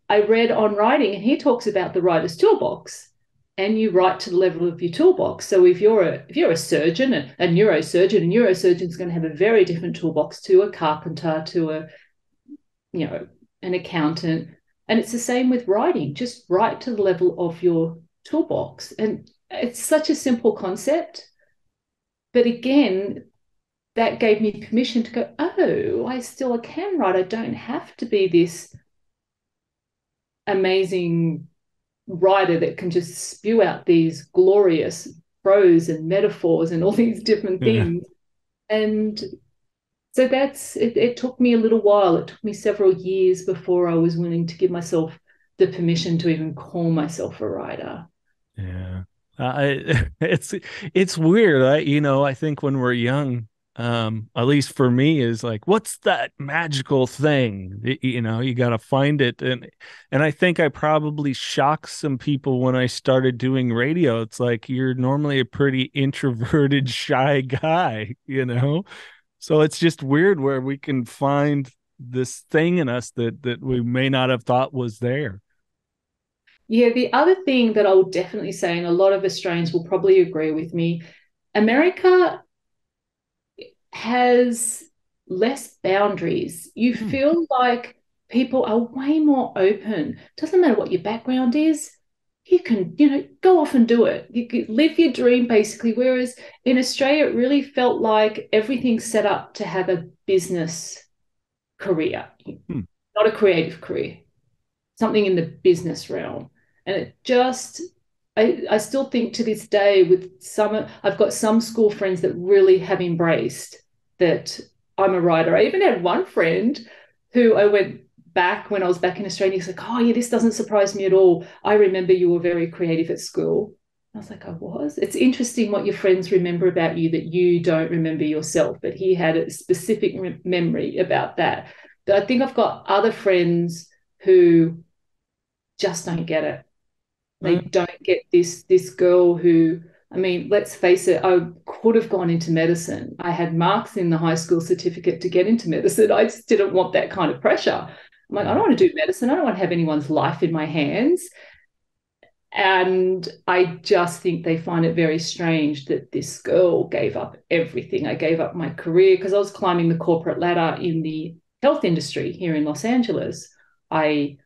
I read on writing, and he talks about the writer's toolbox. And you write to the level of your toolbox. So if you're a surgeon, a neurosurgeon is going to have a very different toolbox to a carpenter, to you know an accountant. And it's the same with writing. Just write to the level of your toolbox. And it's such a simple concept. But again, that gave me permission to go, oh, I still can write. I don't have to be this amazing writer that can just spew out these glorious prose and metaphors and all these different Yeah. things. And so that's it. It took me a little while. It took me several years before I was willing to give myself the permission to even call myself a writer. Yeah. It's weird. I think when we're young, at least for me, is like, what's that magical thing? You got to find it. And I think I probably shocked some people when I started doing radio. It's like, you're normally a pretty introverted, shy guy. So it's just weird where we can find this thing in us that we may not have thought was there. Yeah, the other thing that I will definitely say, and a lot of Australians will probably agree with me, America has less boundaries. You Hmm. feel like people are way more open. Doesn't matter what your background is. You can, go off and do it. You can live your dream basically. Whereas in Australia, it really felt like everything's set up to have a business career, Hmm. not a creative career, something in the business realm. And it just, I still think to this day, with some, I've got some school friends that really have embraced that I'm a writer. I even had one friend who I went back when I was back in Australia. He's like, oh, yeah, this doesn't surprise me at all. I remember you were very creative at school. I was like, I was. It's interesting what your friends remember about you that you don't remember yourself. But he had a specific memory about that. But I think I've got other friends who just don't get it. They Uh, don't get this girl who, I mean, let's face it, I could have gone into medicine. I had marks in the high school certificate to get into medicine. I just didn't want that kind of pressure. I'm like, I don't right. want to do medicine. I don't want to have anyone's life in my hands. And I just think they find it very strange that this girl gave up everything. I gave up my career because I was climbing the corporate ladder in the health industry here in Los Angeles. I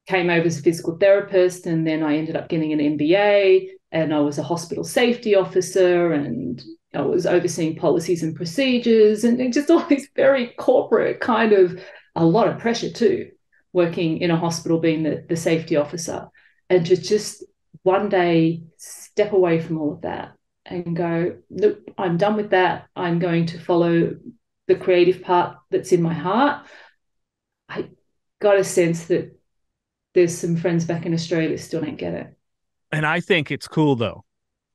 came over as a physical therapist, and then I ended up getting an MBA, and I was a hospital safety officer, and I was overseeing policies and procedures, and just all these very corporate kind of, a lot of pressure too, working in a hospital, being the safety officer, and to just one day step away from all of that and go, nope, I'm done with that. I'm going to follow the creative part that's in my heart. I got a sense that there's some friends back in Australia that still don't get it. And I think it's cool though.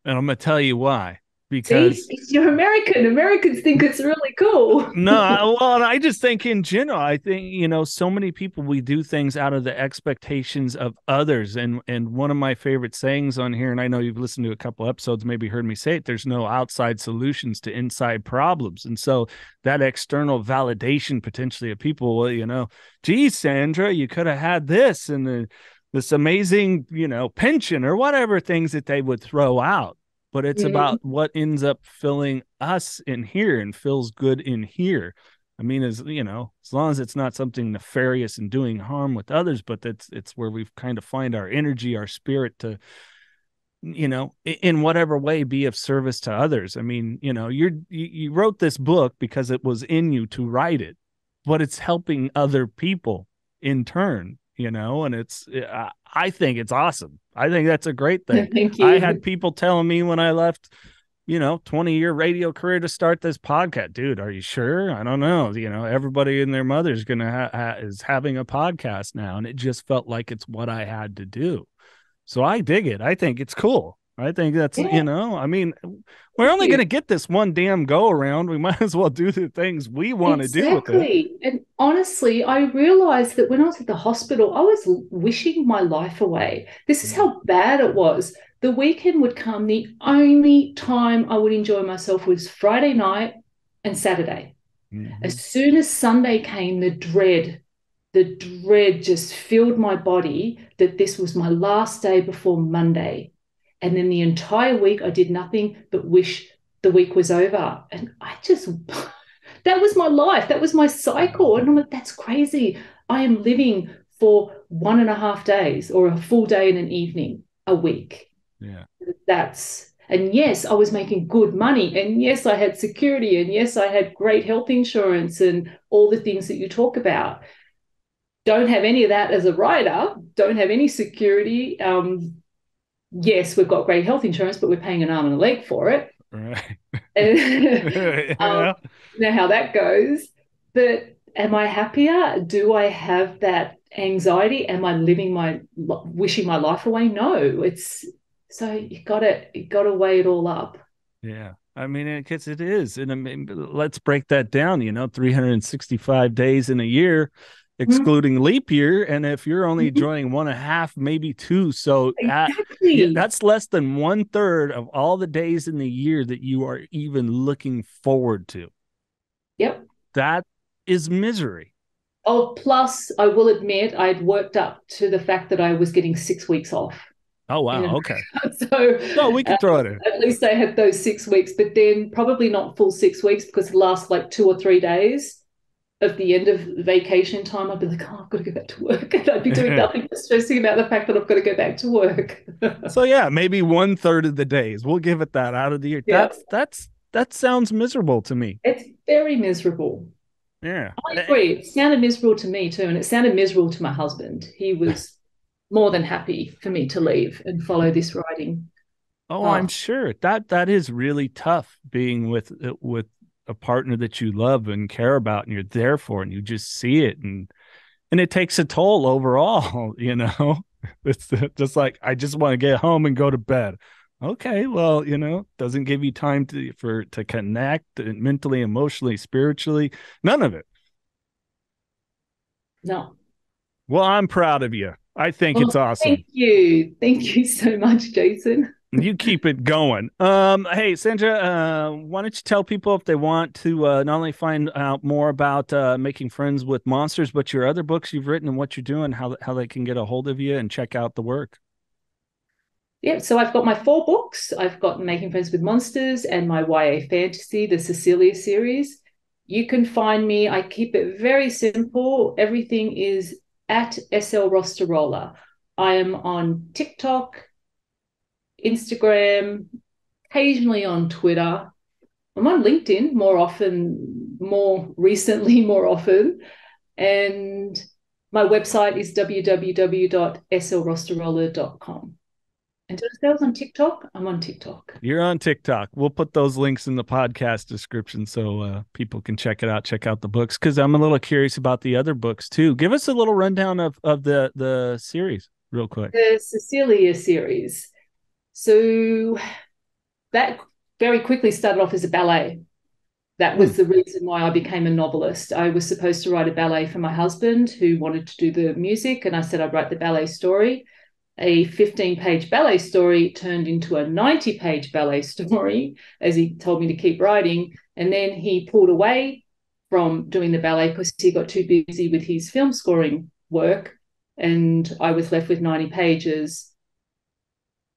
And I'm going to tell you why. See, Because you're American. Americans think it's really cool. no, well, and I just think in general, I think, so many people, we do things out of the expectations of others. And one of my favorite sayings on here, and I know you've listened to a couple episodes, maybe heard me say it, there's no outside solutions to inside problems. And so that external validation potentially of people, well, geez, Sandra, you could have had this and this amazing, pension or whatever things that they would throw out, but it's Mm, about what ends up filling us in here and feels good in here. I mean, as long as it's not something nefarious and doing harm with others, but it's where we kind of find our energy, our spirit to, in whatever way be of service to others. I mean, you wrote this book because it was in you to write it, but it's helping other people in turn, and I think it's awesome. I think that's a great thing. thank I had you. people telling me when I left, 20-year radio career to start this podcast. Dude, are you sure? I don't know. Everybody and their mother's gonna is having a podcast now, and it just felt like it's what I had to do. So I dig it. I think it's cool. I think that's, Yeah, I mean, we're thank only going you. to get this one damn go around. We might as well do the things we want to do with it. Exactly. And honestly, I realized that when I was at the hospital, I was wishing my life away. This is Mm. how bad it was. The weekend would come. The only time I would enjoy myself was Friday night and Saturday. Mm-hmm. As soon as Sunday came, the dread just filled my body that this was my last day before Monday. And then the entire week, I did nothing but wish the week was over. And I just, that was my life. That was my cycle. And I'm like, that's crazy. I am living for 1.5 days or a full day and an evening a week. Yeah. And yes, I was making good money. And yes, I had security. And yes, I had great health insurance and all the things that you talk about. Don't have any of that as a writer, don't have any security. Yes, we've got great health insurance, but we're paying an arm and a leg for it. Right. And, Yeah. you know how that goes. But am I happier? Do I have that anxiety? Am I wishing my life away? No. It's so you got to weigh it all up. Yeah. I mean, because it is. And I mean, let's break that down, 365 days in a year, Mhm. excluding leap year. And if you're only joining one and a half, maybe two, so yeah, Exactly. that's less than one third of all the days in the year that you are even looking forward to. Yep. That is misery. Oh, plus, I will admit, I'd worked up to the fact that I was getting 6 weeks off Oh, in wow. Okay. America. So No, we could throw it in. at least I had those 6 weeks, but then probably not full 6 weeks because the last like 2 or 3 days of the end of vacation time, I'd be like, oh, I've got to go back to work. And I'd be doing nothing but stressing about the fact that I've got to go back to work. So yeah, maybe one third of the days. We'll give it that out of the year. Yeah, That sounds miserable to me. it's very miserable. Yeah. I agree. It sounded miserable to me too, and it sounded miserable to my husband. He was more than happy for me to leave and follow this writing Oh, I'm path. sure that is really tough being with a partner that you love and care about and you're there for and you just see it and it takes a toll overall, It's just like I just want to get home and go to bed. Okay, well, doesn't give you time to connect mentally, emotionally, spiritually, none of it. No. Well, I'm proud of you. I think it's Well, thank awesome. you. Thank you so much, Jason. You keep it going. Hey, Sandra, why don't you tell people if they want to not only find out more about making friends with monsters, but your other books you've written and what you're doing, how they can get a hold of you and check out the work. Yeah, so I've got my 4 books. I've got Making Friends with Monsters and my YA fantasy, the Cecilia series. You can find me. I keep it very simple. Everything is at SL Rostirolla. I am on TikTok, Instagram, occasionally on Twitter. I'm on LinkedIn more often, more recently, more often. And my website is www.slrostirolla.com. And did I say I was on TikTok? I'm on TikTok. You're on TikTok. We'll put those links in the podcast description so people can check it out, check out the books. Because I'm a little curious about the other books too. Give us a little rundown of the series, real quick. The Cecilia series. So that very quickly started off as a ballet. That Hmm. was the reason why I became a novelist. I was supposed to write a ballet for my husband who wanted to do the music, and I said I'd write the ballet story. A 15-page ballet story turned into a 90-page ballet story as he told me to keep writing. And then he pulled away from doing the ballet because he got too busy with his film scoring work. And I was left with 90 pages.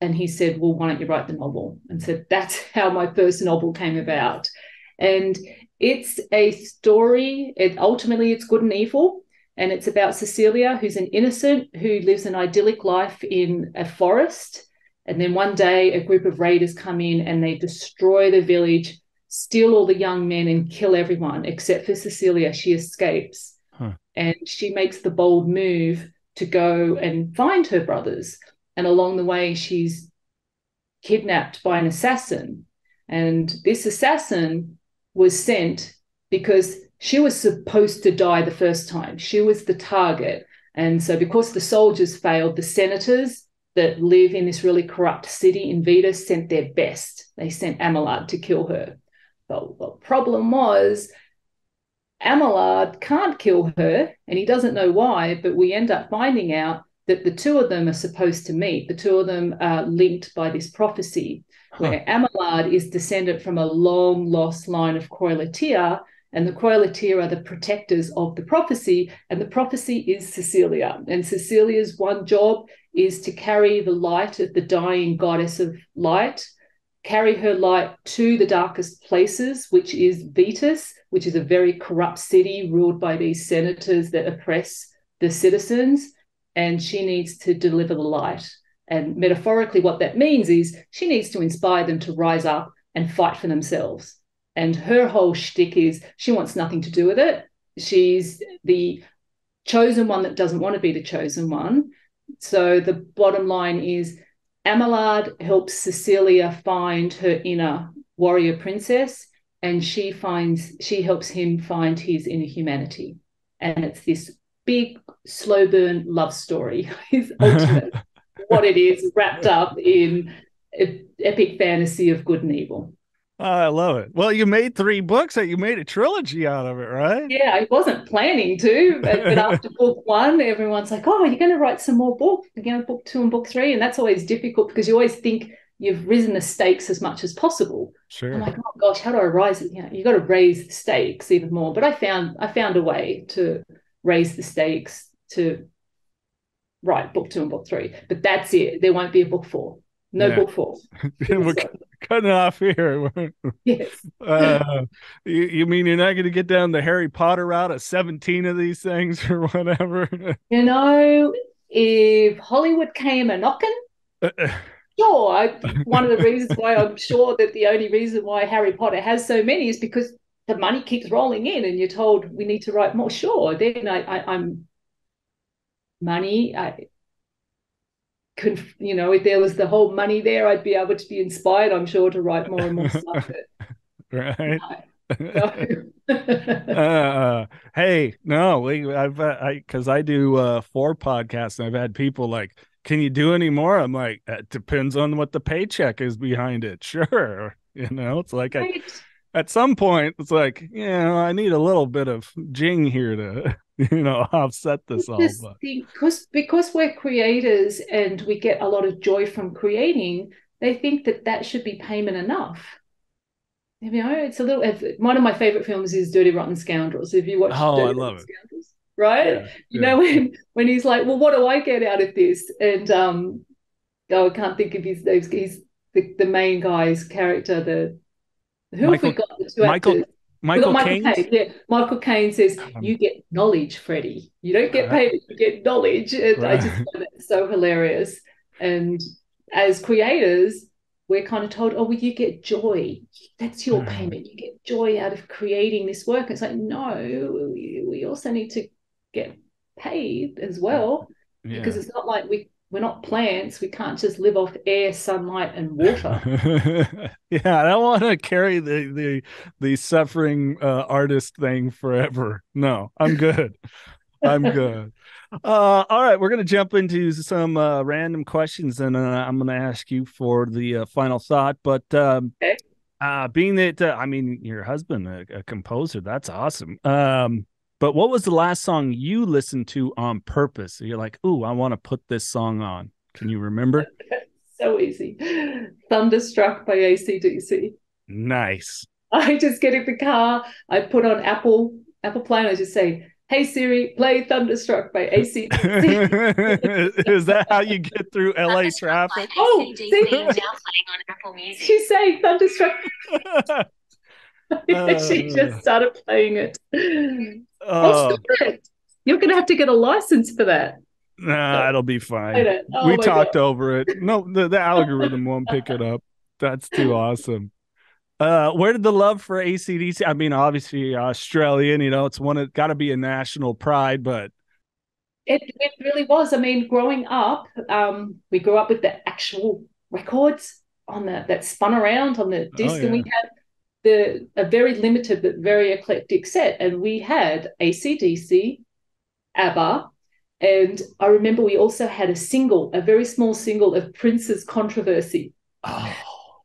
And he said, well, why don't you write the novel? And said, that's how my first novel came about. And it's a story. Ultimately, it's good and evil. And it's about Cecilia, who's an innocent who lives an idyllic life in a forest. And then one day, a group of raiders come in and they destroy the village, steal all the young men, and kill everyone except for Cecilia. She escapes Huh. and she makes the bold move to go and find her brothers. And along the way, she's kidnapped by an assassin. And this assassin was sent because she was supposed to die the first time. She was the target. And so, because the soldiers failed, the senators that live in this really corrupt city in Vetus sent their best. They sent Amelard to kill her. But the problem was Amelard can't kill her, and he doesn't know why, but we end up finding out that the two of them are supposed to meet. The two of them are linked by this prophecy, Huh. where Amelard is descendant from a long lost line of Croiletia, and the Croiletia are the protectors of the prophecy, and the prophecy is Cecilia. And Cecilia's one job is to carry the light of the dying goddess of light, carry her light to the darkest places, which is Vetus, which is a very corrupt city ruled by these senators that oppress the citizens. And she needs to deliver the light. And metaphorically, what that means is she needs to inspire them to rise up and fight for themselves. And her whole shtick is she wants nothing to do with it. She's the chosen one that doesn't want to be the chosen one. So the bottom line is Amelard helps Cecilia find her inner warrior princess, and she helps him find his inner humanity. And it's this big, slow burn love story, is ultimate what it is, wrapped up in epic fantasy of good and evil. I love it. Well, you made 3 books. You made a trilogy out of it, right? Yeah, I wasn't planning to, but after book one, everyone's like, "Oh, you're going to write some more books, book two and book three," and that's always difficult because you always think you've risen the stakes as much as possible. I'm Sure. like, "Oh gosh, how do I rise it?" You got to raise the stakes even more. But I found a way to raise the stakes to write book two and book three. But that's it. There won't be a book four. No Yeah. book four. We're So, cutting off here. yes. uh, you mean you're not going to get down the Harry Potter route at 17 of these things or whatever? You know, if Hollywood came a knocking, sure. One of the reasons why I'm sure that the only reason why Harry Potter has so many is because the money keeps rolling in and you're told we need to write more. Sure. Then I'm money. I could, if there was the whole money there, I'd be able to be inspired, I'm sure, to write more and more stuff. Right. No, no. Hey, no, because I do 4 podcasts and I've had people like, can you do any more? I'm like, it depends on what the paycheck is behind it. Sure. It's like Right. at some point, it's like, I need a little bit of jing here to, offset I this all. just But think because we're creators and we get a lot of joy from creating, they think that that should be payment enough. It's a little. One of my favorite films is Dirty Rotten Scoundrels. If you watch oh, I Dirty love Rotten it. Scoundrels, right? Yeah, yeah. When he's like, "Well, what do I get out of this?" And oh, I can't think of his name. He's the main guy's character. The Who have we Michael, got? The two Michael, actors. We got Michael Michael Caine. Caine. Yeah, Michael Caine says, Um, "You get knowledge, Freddie. You don't get right, paid, you get knowledge." And I just right. find that so hilarious. And as creators, we're kind of told, "Oh, well, you get joy. That's your payment. You get joy out of creating this work." It's like, no, we also need to get paid as well because Yeah. it's not like we're not plants. We can't just live off air, sunlight, and water. Yeah, I don't want to carry the suffering artist thing forever. No, I'm good. I'm good. All right, we're gonna jump into some random questions, and I'm gonna ask you for the final thought. But Okay. being that I mean, your husband, a composer, that's awesome. But what was the last song you listened to on purpose? You're like, "Ooh, I want to put this song on." Can you remember? So easy. Thunderstruck by AC/DC. Nice. I just get in the car, I put on Apple Play, and I just say, "Hey Siri, play Thunderstruck by AC/DC." Is that how you get through LA traffic? Oh, see, now playing on Apple Music. She's saying Thunderstruck. She just uh, started playing it. Oh, oh, stop it. You're going to have to get a license for that. nah, it'll be Play fine. that. Oh We my God. talked over it. No, the algorithm won't pick it up. That's too awesome. Where did the love for ACDC? I mean, obviously Australian, it's got to be a national pride, but It really was. I mean, growing up, we grew up with the actual records on that spun around on the oh disc, and we yeah. had a very limited but very eclectic set. And we had AC/DC, ABBA, and I remember we also had a very small single of Prince's Controversy. Oh,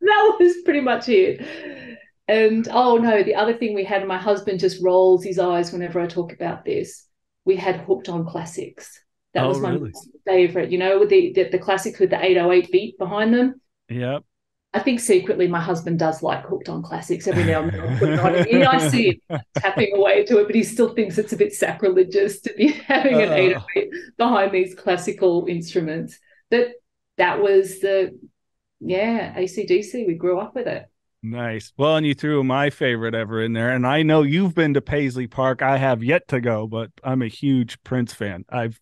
That was pretty much it. And oh no, the other thing we had, my husband just rolls his eyes whenever I talk about this. We had Hooked on Classics. That oh was my really? favorite, with the classics with the 808 beat behind them. Yep. I think secretly my husband does like Hooked on Classics. Every now and then I'll put it on. And yeah, I see him tapping away to it, but he still thinks it's a bit sacrilegious to be having an uh, 808 behind these classical instruments. But that was AC/DC. We grew up with it. Nice. Well, and you threw my favorite ever in there. And I know you've been to Paisley Park. I have yet to go, but I'm a huge Prince fan. I've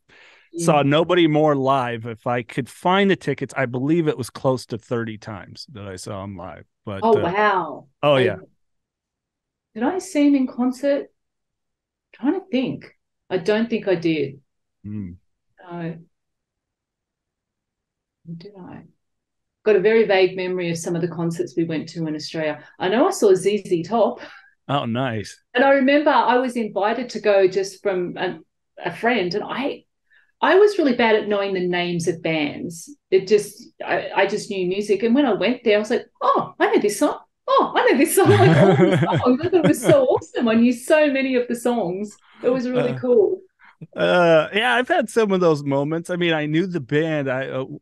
saw Yeah. nobody more live. If I could find the tickets, I believe it was close to 30 times that I saw him live. But Oh wow. oh yeah. Did I see him in concert? I'm trying to think. I don't think I did. Mm. No, did I? Got a very vague memory of some of the concerts we went to in Australia. I know I saw ZZ Top, Oh, nice. and I remember I was invited to go just from a friend, and I was really bad at knowing the names of bands. I just knew music, and when I went there, I was like, "Oh, I know this song." oh, I know this song, like all the songs. I thought it was so awesome. I knew so many of the songs. It was really uh, cool. yeah, I've had some of those moments. I mean, I knew the band.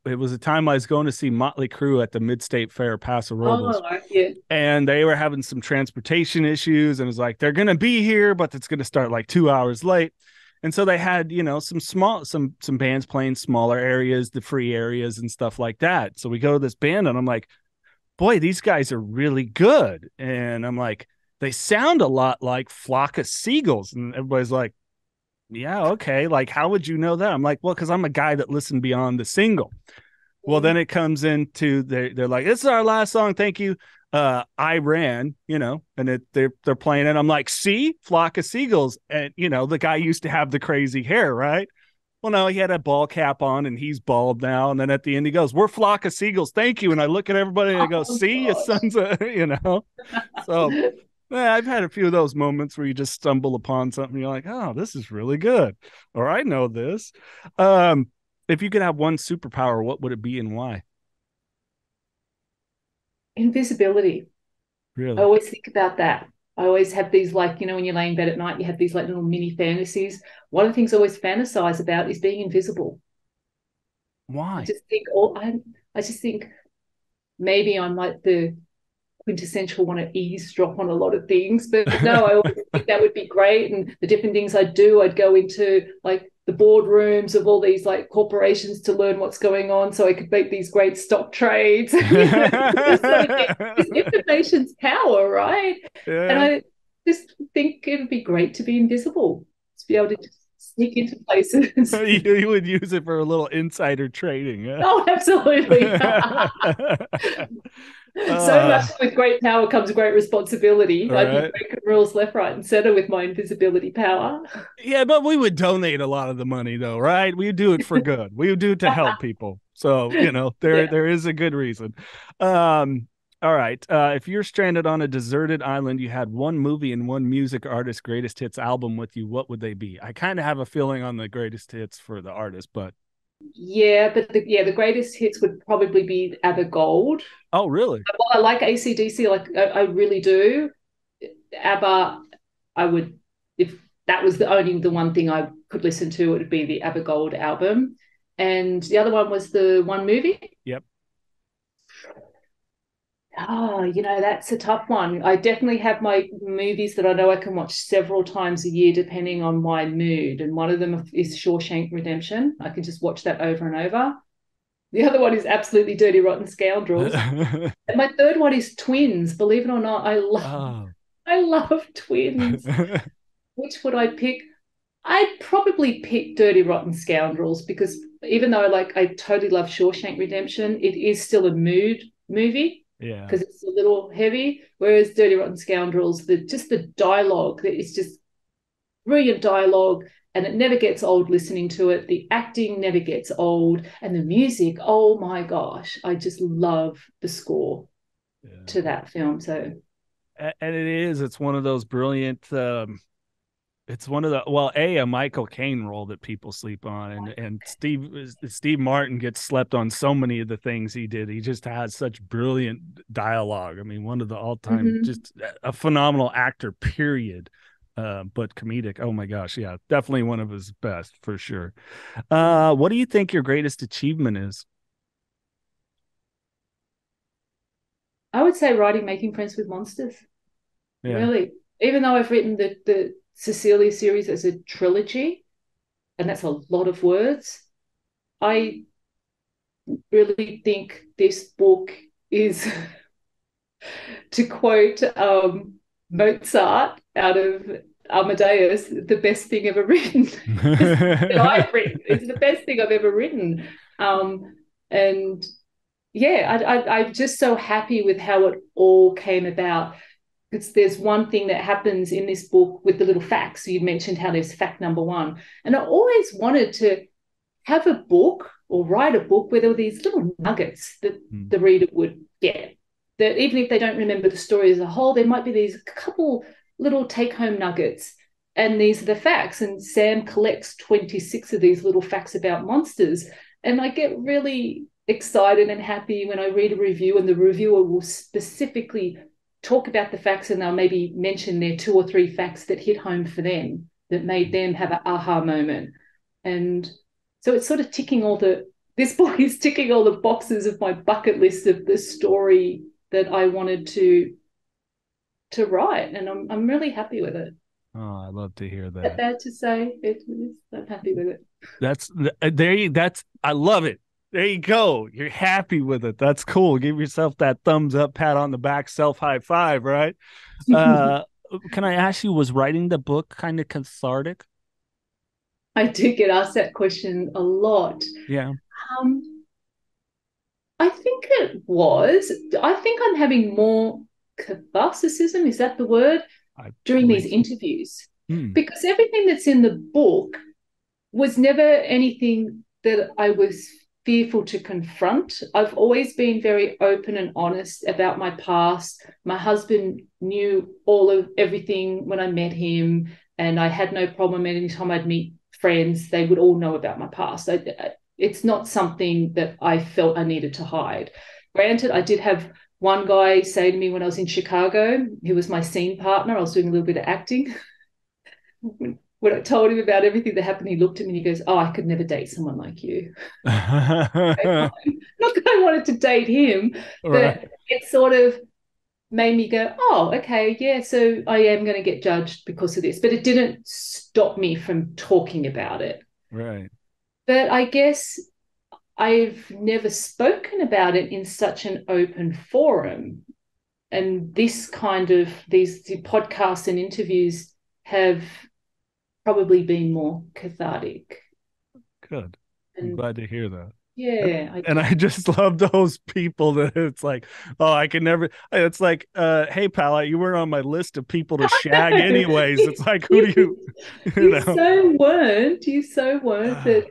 It was a time I was going to see Motley Crue at the Mid-State Fair, Paso Robles, Oh, yeah. and they were having some transportation issues, and it was like they're gonna be here, but it's gonna start like 2 hours late. And so they had, some bands playing smaller areas, the free areas and stuff like that. So we go to this band, and I'm like, boy, these guys are really good. And I'm like, they sound a lot like Flock of Seagulls. And everybody's like, yeah, okay. Like, how would you know that? I'm like, well, because I'm a guy that listened beyond the single. Well, then it comes into they're like, this is our last song. Thank you. I ran, and they're playing it. I'm like, see, Flock of Seagulls. And the guy used to have the crazy hair, right? Well, no, he had a ball cap on and he's bald now. And then at the end, he goes, we're Flock of Seagulls. Thank you. And I look at everybody and I go, Oh, see, your son's a. So yeah, I've had a few of those moments where you just stumble upon something. You're like, oh, this is really good. Or I know this. Um, if you could have one superpower, what would it be and why? invisibility. I Really? always think about that. I always have these, like, when you lay in bed at night, you have these like little mini fantasies. One of the things I always fantasize about is being invisible. I Why? just think all I just think maybe I'm like the quintessential want to eavesdrop on a lot of things. But no, I always think that would be great. And the different things I'd do, I'd go into like the boardrooms of all these like corporations to learn what's going on so I could make these great stock trades. This sort of thing. This information's power, right? And Yeah. I just think it would be great to be invisible, to be able to just sneak into places. You would use it for a little insider trading. Yeah. Oh, absolutely. So much uh, with great power comes great responsibility. all I'd be right. breaking rules left, right, and center with my invisibility power. Yeah, but we would donate a lot of the money though, right? We would do it for good. We would do it to help people. So, there Yeah. there is a good reason. Um, all right. If you're stranded on a deserted island, you had one movie and one music artist greatest hits album with you, what would they be? I kind of have a feeling on the greatest hits for the artist, but Yeah, but the greatest hits would probably be ABBA Gold. oh, really? While I like ACDC, like I really do. ABBA, I would, if that was the one thing I could listen to, it would be the ABBA Gold album. And the other one was the one movie. Yep. Oh, that's a tough one. I definitely have my movies that I know I can watch several times a year depending on my mood. And one of them is Shawshank Redemption. I can just watch that over and over. The other one is absolutely Dirty Rotten Scoundrels. And my third one is Twins. Believe it or not, Oh. I love Twins. Which would I pick? I'd probably pick Dirty Rotten Scoundrels because even though like I totally love Shawshank Redemption, it is still a mood movie Yeah. because it's a little heavy. Whereas Dirty Rotten Scoundrels, the dialogue, it's just brilliant dialogue, and it never gets old listening to it. The acting never gets old, and the music, oh my gosh, I just love the score Yeah. to that film. So And it's one of those brilliant it's one of the a Michael Caine role that people sleep on, and Steve Martin gets slept on so many of the things he did. He just has such brilliant dialogue. I mean, one of the all-time, mm-hmm. just a phenomenal actor, period. But comedic, oh my gosh, yeah, definitely one of his best for sure. What do you think your greatest achievement is? I would say writing Making Friends with Monsters. Yeah. Really, even though I've written the Cecilia series as a trilogy, and that's a lot of words, I really think this book is, to quote Mozart out of Amadeus, the best thing ever written. That I've written. It's the best thing I've ever written. And yeah, I'm just so happy with how it all came about. Because there's one thing that happens in this book with the little facts. So you mentioned how there's fact number one. And I always wanted to have a book or write a book where there were these little nuggets that Hmm. the reader would get. That even if they don't remember the story as a whole, there might be these couple little take home nuggets. And these are the facts. And Sam collects 26 of these little facts about monsters. And I get really excited and happy when I read a review and the reviewer will specifically talk about the facts and they'll maybe mention their 2 or 3 facts that hit home for them, that made them have an aha moment. And so it's sort of this book is ticking all the boxes of my bucket list of the story that I wanted to write. And I'm really happy with it. Oh, I love to hear Is that that. bad to say? I'm happy with it. I love it. There you go. You're happy with it. That's cool. Give yourself that thumbs up, pat on the back, self high five, right? Uh, can I ask you, was writing the book kind of cathartic? I do get asked that question a lot. Yeah, Um, I think it was. I think I'm having more catharticism, is that the word, I during these believe so. interviews? Hmm. Because everything that's in the book was never anything that I was fearful to confront. I've always been very open and honest about my past. My husband knew all of everything when I met him, and I had no problem anytime I'd meet friends, they would all know about my past. It's not something that I felt I needed to hide. Granted, I did have one guy say to me when I was in Chicago, he was my scene partner, I was doing a little bit of acting. When I told him about everything that happened, he looked at me and he goes, "Oh, I could never date someone like you." Right. Not that I wanted to date him, but it sort of made me go, "Oh, okay, yeah, so I am going to get judged because of this." But it didn't stop me from talking about it. Right. But I guess I've never spoken about it in such an open forum. And these podcasts and interviews have probably been more cathartic. Good. I'm And glad to hear that. yeah, I And do. I just love those people that it's like, oh, I can never. It's like, hey, pal, you weren't on my list of people to shag, anyways. It's like, who do you, you know? you so weren't Ah, that.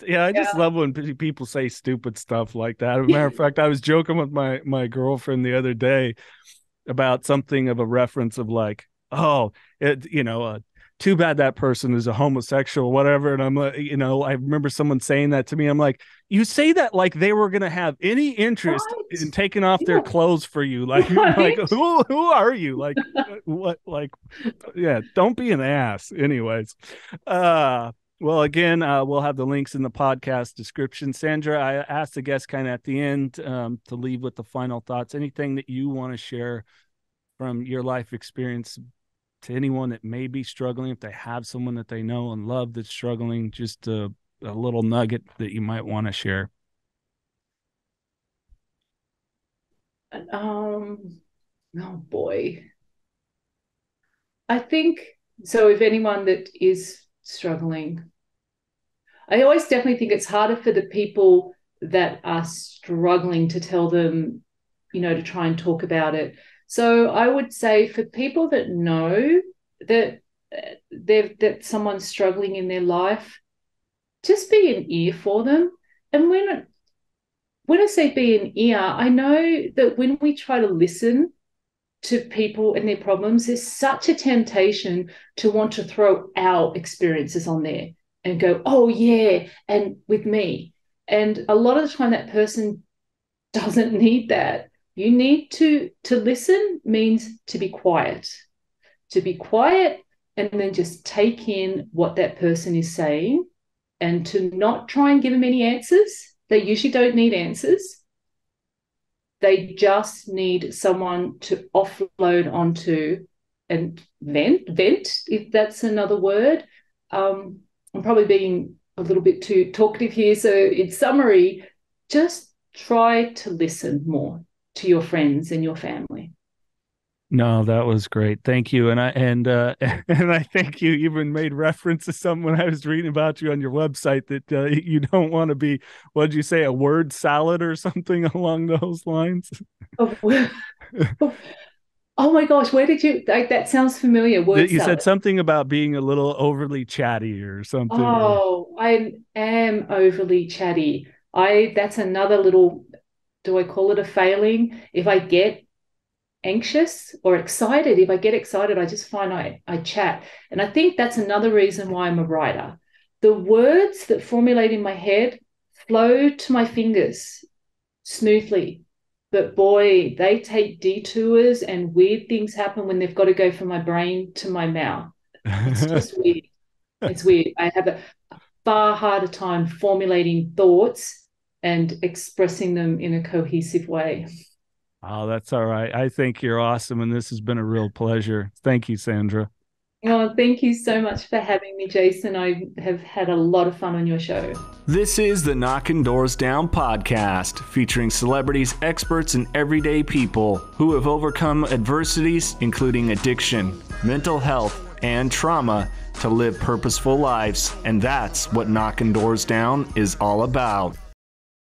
yeah, I just Yeah. love when people say stupid stuff like that. As a matter of fact, I was joking with my girlfriend the other day about something of a reference of like, oh, too bad that person is a homosexual, whatever. And I'm like, I remember someone saying that to me. I'm like, you say that like they were gonna have any interest Right. in taking off their Yeah. clothes for you. Like, like Right. who are you? Like, what? Like, yeah, don't be an ass. Anyways, uh, well, again, we'll have the links in the podcast description. Sandra, I asked the guest kind of at the end to leave with the final thoughts. Anything that you want to share from your life experience to anyone that may be struggling, if they have someone that they know and love that's struggling, just a little nugget that you might want to share. Oh boy. I think so. If anyone that is struggling, I always definitely think it's harder for the people that are struggling to tell them, to try and talk about it. So I would say for people that know that that someone's struggling in their life, just be an ear for them. And when I say be an ear, I know that when we try to listen to people and their problems, there's such a temptation to want to throw our experiences on there and go, "Oh yeah, and with me." And a lot of the time that person doesn't need that. You need to listen means to be quiet. To be quiet and then just take in what that person is saying, and to not try and give them any answers. They usually don't need answers. They just need someone to offload onto and vent, if that's another word. I'm probably being a little bit too talkative here. So, in summary, just try to listen more to your friends and your family. No, that was great. Thank you. And I think you even made reference to something when I was reading about you on your website that you don't want to be, what did you say, a word salad or something along those lines? Oh, oh my gosh, where did you like that? Sounds familiar. Word You said salad. something about being a little overly chatty or something. Oh, I am overly chatty. I That's another little, do I call it a failing? If I get anxious or excited, if I get excited, I just find I chat. And I think that's another reason why I'm a writer. The words that formulate in my head flow to my fingers smoothly. But boy, they take detours and weird things happen when they've got to go from my brain to my mouth. It's just weird. It's weird. I have a far harder time formulating thoughts and expressing them in a cohesive way. Oh, that's all right. I think you're awesome, and this has been a real pleasure. Thank you, Sandra. Oh, thank you so much for having me, Jason. I have had a lot of fun on your show. This is the Knocking Doors Down podcast, featuring celebrities, experts, and everyday people who have overcome adversities, including addiction, mental health, and trauma, to live purposeful lives. And that's what Knocking Doors Down is all about.